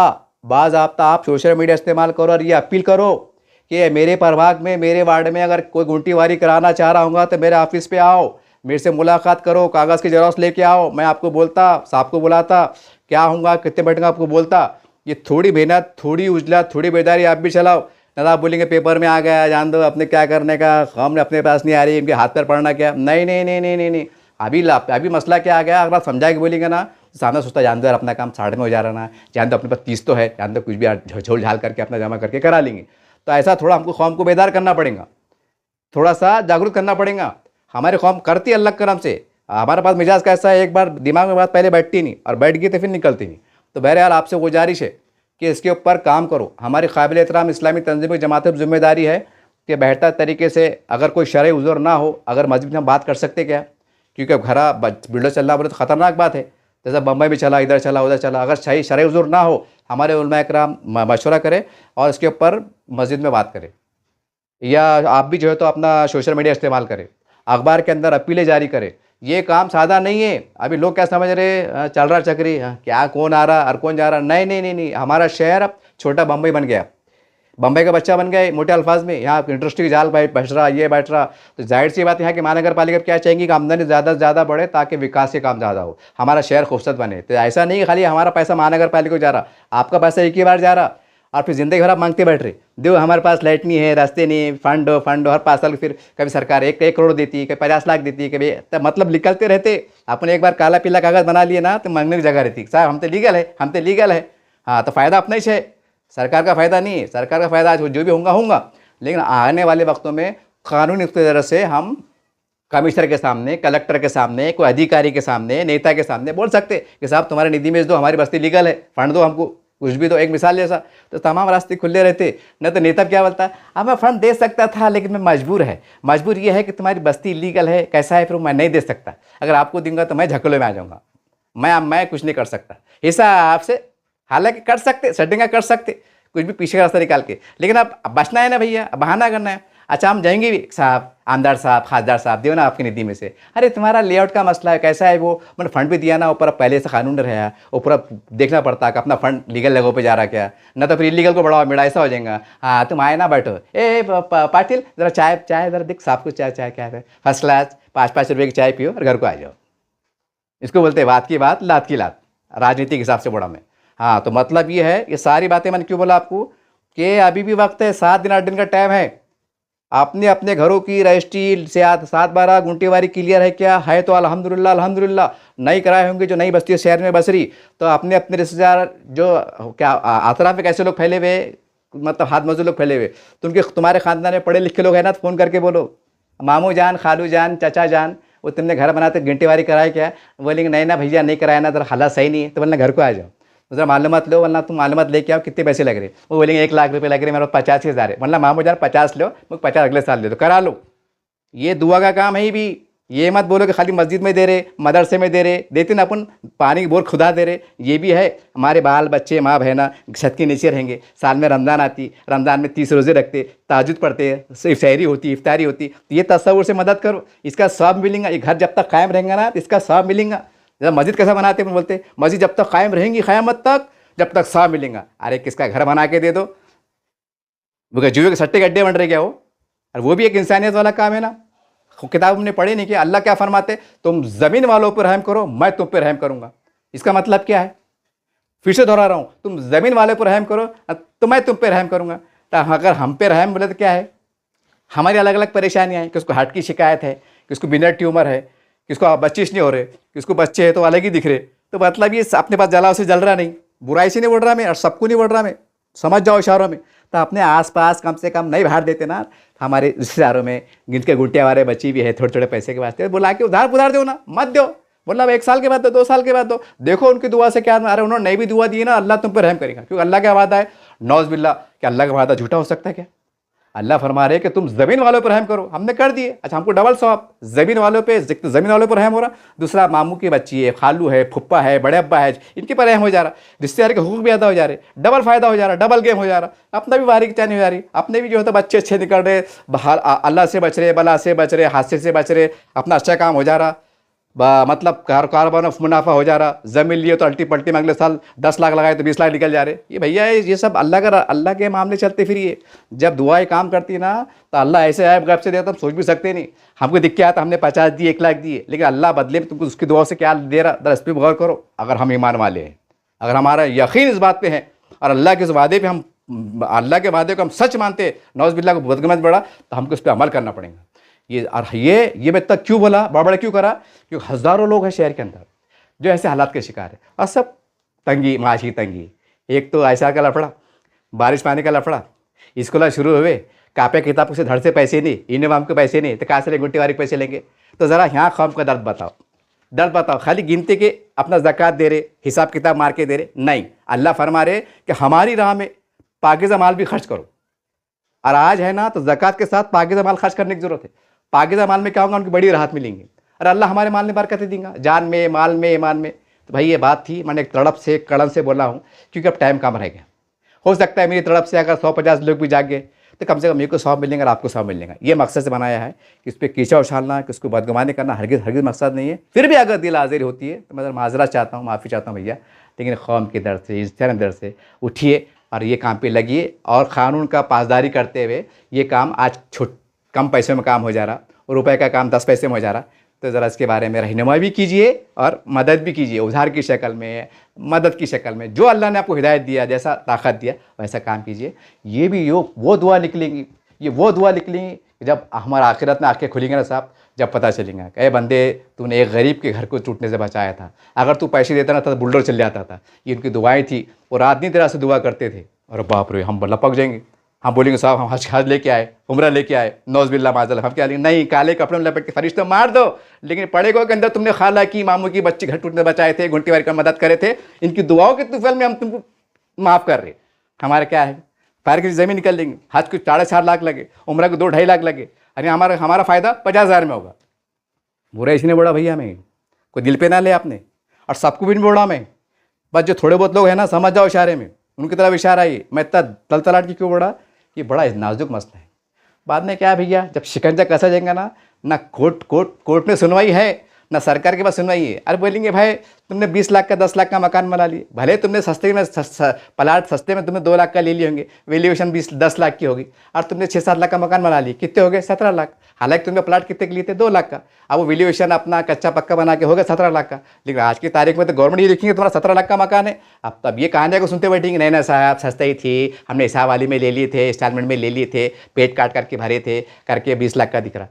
आप सोशल मीडिया इस्तेमाल करो और ये अपील करो कि मेरे प्रभाग में, मेरे वार्ड में अगर कोई गुंटीवारी कराना चाह रहा हूँ तो मेरे ऑफिस पे आओ, मेरे से मुलाकात करो, कागज़ की जेरॉक्स लेके आओ, मैं आपको बोलता, साहब को बुलाता, क्या होगा कितने बैठेंगे आपको बोलता। ये थोड़ी मेहनत, थोड़ी उजला, थोड़ी बेदारी आप भी चलाओ, ना आप बोलेंगे पेपर में आ गया, जान दो अपने क्या करने का, हमने अपने पास नहीं आ रही, इनके हाथ पर पड़ना क्या, नहीं नहीं नहीं नहीं नहीं नहीं। अभी मसला क्या आ गया, अगर आप समझा के बोलेंगे ना, सामने सोचता जान दो यार अपना काम 60 में हो जा रहा ना, जान दो अपने पास 30 तो है, जान दो कुछ भी झोल झाल करके अपना जमा करके करा लेंगे। तो ऐसा थोड़ा हमको कौम को बेदार करना पड़ेगा, थोड़ा सा जागरूक करना पड़ेगा। हमारे कौम करती अल्लाह करम से, हमारे पास मिजाज कैसा है, एक बार दिमाग में बात पहले बैठती नहीं और बैठ गई तो फिर निकलती नहीं। तो बहरहाल आपसे गुजारिश है कि इसके ऊपर काम करो। हमारी काबिल एहतराम इस्लामी तंजीम जमात की जिम्मेदारी है कि बेहतर तरीके से, अगर कोई शरई उज़र ना हो, अगर मस्जिद में हम बात कर सकते क्या, क्योंकि अब घरा बिल्डर चलना बोले तो ख़तरनाक बात है, जैसा बम्बई में चला, इधर चला, उधर चला। अगर सही शरई हुजूर ना हो, हमारे उलमा इकराम मशवरा करें और इसके ऊपर मस्जिद में बात करें, या आप भी जो है तो अपना सोशल मीडिया इस्तेमाल करें, अखबार के अंदर अपीलें जारी करें। ये काम सादा नहीं है। अभी लोग क्या समझ रहे चल रहा चक्री, क्या कौन आ रहा और कौन जा रहा। नहीं नहीं नहीं नहीं, हमारा शहर अब छोटा बम्बई बन गया, बम्बई का बच्चा बन गया मोटे अल्फाज में। यहाँ इंडस्ट्री जाल बैठ रहा, ये बैठ रहा। तो जाहिर सी बात यहाँ की महानगर पालिका क्या चाहेंगी कि आमदनी ज़्यादा से ज़्यादा बढ़े ताकि विकास के काम ज़्यादा हो, हमारा शहर खूबसूरत बने। तो ऐसा नहीं कि खाली हमारा पैसा महानगर पालिका को जा रहा, आपका पैसा एक ही बार जा रहा और फिर ज़िंदगी भर आप मांगते बैठ रहे, दो हमारे पास लाइट नहीं है, रास्ते नहीं, फंड हो फंड हो। हर 5 साल फिर कभी सरकार 1 करोड़ देती है, कभी 50 लाख देती है, कभी तो मतलब निकलते रहते। अपने एक बार काला पीला कागज़ बना लिए ना तो मांगने की जगह रहती, साहब हम तो लीगल है, हम तो लीगल है। हाँ, तो फ़ायदा अपना ही है, सरकार का फ़ायदा नहीं है। सरकार का फ़ायदा आज जो भी होगा, लेकिन आने वाले वक्तों में कानूनी तरह से हम कमिश्नर के सामने, कलेक्टर के सामने, कोई अधिकारी के सामने, नेता के सामने बोल सकते कि साहब तुम्हारे निधि में दो, हमारी बस्ती लीगल है, फंड दो हमको, कुछ भी दो। एक मिसाल जैसा तो तमाम रास्ते खुले रहते। न तो नेता क्या बोलता, अब मैं फंड दे सकता था लेकिन मैं मजबूर है, मजबूर ये है कि तुम्हारी बस्ती लीगल है, कैसा है, फिर मैं नहीं दे सकता। अगर आपको दूंगा तो मैं झकलों में आ जाऊँगा, मैं कुछ नहीं कर सकता हिस्सा आपसे। हालांकि कर सकते, सेटिंग कर सकते, कुछ भी पीछे का रास्ता निकाल के, लेकिन अब बचना है ना भैया, बहाना करना है। अच्छा हम जाएंगे भी, साहब आमदार साहब, खासदार साहब दो ना आपकी निधि में से। अरे तुम्हारा लेआउट का मसला है, कैसा है वो, मैंने फंड भी दिया ना, ऊपर पहले से कानून रहा, ऊपर देखना पड़ता कि अपना फंड लीगल जगहों पे जा रहा क्या, ना तो फिर इलीगल को बढ़ावा मिला, ऐसा हो जाएगा। हाँ तुम आए ना बैठो, पाटिल ज़रा चाय ज़रा देख साहब को, चाय क्या है, फर्स्ट क्लास 5-5 रुपये की चाय पियो और घर को आ जाओ। इसको बोलते हैं बात की बात, लात की लात, राजनीति के हिसाब से बड़ा में। हाँ, तो मतलब ये है, ये सारी बातें मैंने क्यों बोला आपको कि अभी भी वक्त है, 7 दिन 8 दिन का टाइम है। आपने अपने घरों की रजिस्ट्री से 7-12 गुंटेवारी क्लियर है क्या है? तो अल्हम्दुलिल्लाह अल्हम्दुलिल्लाह। नहीं कराए होंगे जो नई बस्ती शहर में बस रही, तो अपने अपने रिश्तेदार जो क्या अतराफ में कैसे लोग फैले हुए, मतलब हाथ मजदूर लोग फैले हुए, तो उनके तुम्हारे ख़ानदान में पढ़े लिखे लोग हैं ना, तो फ़ोन करके बोलो, मामू जान, खालू जान, चाचा जान, वो तुमने घर बनाते घंटेवारी कराया क्या? बोलेंगे नहीं ना भैया नहीं कराया ना, तो हालात सही नहीं है। तो बोलना घर को आ जाओ, ज़रा मालूमात लो, वरना तुम मालूमात लेके आओ कितने पैसे लग रहे। वो बोलेंगे 1 लाख रुपए लग रहे, मेरे 85,000 है। मतलब मामू जान 50 लो, मुझे 50 अगले साल दे दो, करा लो। ये दुआ का काम है ही भी। ये मत बोलो कि खाली मस्जिद में दे रहे, मदरसे में दे रहे, देते ना अपन पानी की बोर खुदा दे रहे। ये भी है, हमारे बाल बच्चे माँ बहना छत के नीचे रहेंगे। साल में रमज़ान आती, रमज़ान में 30 रोज़े रखते, ताजुद पढ़ते, सहरी होती, इफ्तारी होती, तो ये तस्वुर से मदद करो, इसका सब मिलेगा। ये घर जब तक कायम रहेंगे ना, तो इसका सब मिलेगा। जब मस्जिद कैसा बनाते हैं, बोलते मस्जिद जब तक कायम रहेंगी क़यामत तक, जब तक सब मिलेगा। अरे किसका घर बना के दे दो, वो जुए के सट्टे गड्ढे बन रहे क्या वो? और वो भी एक इंसानियत वाला काम है ना। किताब हमने पढ़े नहीं कि अल्लाह क्या फरमाते, तुम ज़मीन वालों पर रहम करो, मैं तुम पर रहम करूँगा। इसका मतलब क्या है? फिर से दोहरा रहा हूँ, तुम ज़मीन वाले पर रहम करो तो मैं तुम पर रहम करूँगा। तो अगर हम पे रहम बोले तो क्या है, हमारी अलग अलग परेशानियाँ हैं। किसको हार्ट की शिकायत है, किसको बिना ट्यूमर है, किसको बच्चे नहीं हो रहे, किसको बच्चे हैं तो अलग ही दिख रहे। तो मतलब ये अपने पास जलाओ से जल रहा नहीं, बुराई से नहीं बढ़ रहा मैं, और सबको नहीं बढ़ रहा मैं, समझ जाओ इशारों में। तो अपने आसपास कम से कम नहीं बाहर देते ना, हमारे रिश्तेदारों में जिनके गुटिया वाले बच्ची भी है, थोड़े थोड़े पैसे के वास्ते बुला के उधार दो ना, मत दो। मतलब 1 साल के बाद दो, 2 साल के बाद दो, देखो उनकी दुआ से क्या। अरे उन्होंने नहीं भी दुआ दी ना, अल्लाह तुम पर रहम करेगा, क्योंकि अल्लाह का वादा है। नौज़ बिल्ला, क्या अल्लाह का वादा झूठा हो सकता है क्या? अल्लाह फरमा रहे कि तुम ज़मीन वालों पर रहम करो, हमने कर दिए। अच्छा हमको डबल सवाब, ज़मीन वालों पे, ज़मीन वालों पर रहम हो रहा, दूसरा मामू की बच्ची है, खालू है, फुप्पा है, बड़े अब्बा है, इनके पर रहम हो जा रहा, रिश्तेदार के हुकूक भी अदा हो जा रहे, डबल फ़ायदा हो जा रहा, डबल गेम हो जा रहा। अपना भी बारीक चानी हो जा रही, अपने भी जो है तो बच्चे अच्छे निकल रहे, बाहर अल्लाह से बच रहे, बला से बच रहे, हादसे से बच रहे, अपना अच्छा काम हो जा रहा, मतलब कारोबार में मुनाफा हो जा रहा। ज़मीन लिए तो अल्टी पल्टी में अगले साल 10 लाख लगाए तो 20 लाख निकल जा रहे। ये भैया ये सब अल्लाह के मामले चलते फिर। ये जब दुआएं काम करती ना, तो अल्लाह ऐसे ऐप गप से देता, हम सोच भी सकते नहीं। हमको दिख के आता, हमने 50 दिए, 1 लाख दिए, लेकिन अल्लाह बदले में तुमको उसकी दुआ से क्या दे रहा, दर इस पर गौर करो। अगर हम ईमान वाले हैं, अगर हमारा यकीन इस बात पर है और अल्लाह के इस वादे पर हम, अल्लाह के वादे को हम सच मानते, नौज़ बिल्लाह को बदगमत बढ़ा, तो हमको इस पर अमल करना पड़ेगा। ये मैं तक क्यों बोला, बड़ा क्यों करा? क्योंकि हज़ारों लोग हैं शहर के अंदर जो ऐसे हालात के शिकार है, और सब तंगी, माशी तंगी। एक तो ऐसा का लफड़ा, बारिश पानी का लफड़ा, स्कूल शुरू हुए, कापे किताब से धड़ से पैसे नहीं, यूनिफॉर्म के पैसे नहीं, तो कहाँ से गुंटी वारी पैसे लेंगे? तो ज़रा यहाँ कौम का दर्द बताओ। खाली गिनती के अपना ज़कात दे रहे, हिसाब किताब मार के दे रहे, नहीं। अल्लाह फरमा रहे कि हमारी राह में पाकीज़ा माल भी खर्च करो। और आज है ना, तो ज़कात के साथ पाकीज़ा माल खर्च करने की ज़रूरत है। पाकीज़ा माल में क्या होगा, उनकी बड़ी राहत मिलेंगी। और अल्लाह हमारे माल में बरकतें देंगे, जान में, माल में, ईमान में। तो भाई ये बात थी, मैंने एक तड़प से कड़न से बोला हूँ, क्योंकि अब टाइम कम रह गया। हो सकता है मेरी तरफ से अगर 150 लोग भी जाग गए तो कम से कम मेरे को 100 मिलेंगे और आपको 100 मिलेंगे। ये मकसद से बनाया है कि इस पर कीचड़ उछालना, कि उसको बदगुमानी करना हरगिज़ हरगिज़ मकसद नहीं है। फिर भी अगर दिल हाजिर होती है तो मैं माजरा चाहता हूँ, माफ़ी चाहता हूँ भैया, लेकिन कौम के दर से, इंसान दर से उठिए और ये काम पे लगिए। और क़ानून का पासदारी करते हुए ये काम आज कम पैसे में काम हो जा रहा, रुपए का काम 10 पैसे में हो जा रहा, तो ज़रा इसके बारे में रहनुमाई भी कीजिए और मदद भी कीजिए, उधार की शक्ल में, मदद की शक्ल में। जो अल्लाह ने आपको हिदायत दिया, जैसा ताकत दिया, वैसा काम कीजिए। ये भी वो दुआ निकलेंगी, ये वो दुआ निकलेंगी जब हमारा आखिरत में आंखें खुलेंगे ना साहब, जब पता चलेगा कि बंदे तूने एक गरीब के घर को टूटने से बचाया था। अगर तू पैसे देता ना तो बुलडोर चल जाता था। ये उनकी दुआएं थी, और रात दिन तरह से दुआ करते थे। और बाप रे, हम लपक जाएंगे, हम बोलेंगे साहब हम हज लेके आए, उम्रा लेके आए, नौज़बिल्ला माज़ल, हम क्या लेंगे? नहीं, काले कपड़े में लपेट के फरिश्ता मार दो, लेकिन पड़ेगा के अंदर तुमने खाला की, मामू की बच्चे घर टूटने बचाए थे, घंटी वारी का मदद करे थे, इनकी दुआओं के तुफैल में हम तुमको माफ़ कर रहे। हमारा क्या है, पैर की ज़मीन निकल देंगे। हज को 4.5 लाख लगे, उम्र को 2-2.5 लाख लगे, अरे हमारा फ़ायदा 50,000 में होगा। बुरा इसने बोला भैया मैं, कोई दिल पे ना ले आपने, और सबको भी नहीं बोला मैं, बस जो थोड़े बहुत लोग हैं ना समझ जाओ इशारे में, उनकी तरफ इशारा ही। मैं इतना तलतलाट की क्यों बोला? ये बड़ा नाजुक मसला है। बाद में क्या है भैया, जब शिकंजा कसा जाएगा ना कोर्ट में सुनवाई है, ना सरकार के पास सुनवाई है। अरे बोलेंगे भाई तुमने 20 लाख का 10 लाख का मकान बना लिए, भले तुमने सस्ते में प्लाट सस्ते में तुमने 2 लाख का ले लिए होंगे, वैल्यूएशन 10 लाख की होगी, और तुमने 6-7 लाख का मकान बना लिए, कितने हो गए? 17 लाख। हालांकि तुमने प्लाट कितने के लिए थे? 2 लाख का। अब वो वैल्यूएशन अपना कच्चा पक्का बना के हो गया 17 लाख का, लेकिन आज की तारीख में तो गवर्नमेंट ये लिखेंगे तुम्हारा 17 लाख का मकान है। अब तब ये कहानियाँ को सुनते बैठेंगे, नहीं ना साहब सस्ते ही थी, हमने हिसाब वाली में ले लिए थे, इंस्टॉलमेंट में ले लिए थे, पेट काट करके भरे थे, करके 20 लाख का दिख रहा।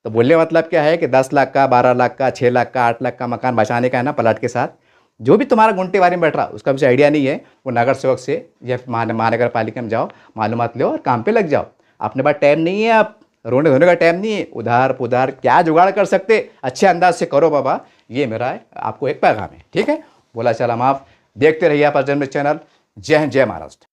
तो बोलने का मतलब क्या है कि 10 लाख का, 12 लाख का, 6 लाख का, 8 लाख का मकान बचाने का है ना प्लाट के साथ, जो भी तुम्हारा गुंटे बारे में बैठ रहा उसका मुझे आइडिया नहीं है, वो नगर सेवक से या महानगर पालिका में जाओ, मालूमात लो और काम पे लग जाओ। अपने पास टाइम नहीं है, आप रोने धोने का टाइम नहीं है, उधार पुधार क्या जुगाड़ कर सकते अच्छे अंदाज से करो बाबा। ये मेरा है आपको एक पैगाम है, ठीक है? बोला चला माफ। देखते रहिए आप जन्म चैनल। जय हिंद, जय महाराष्ट्र।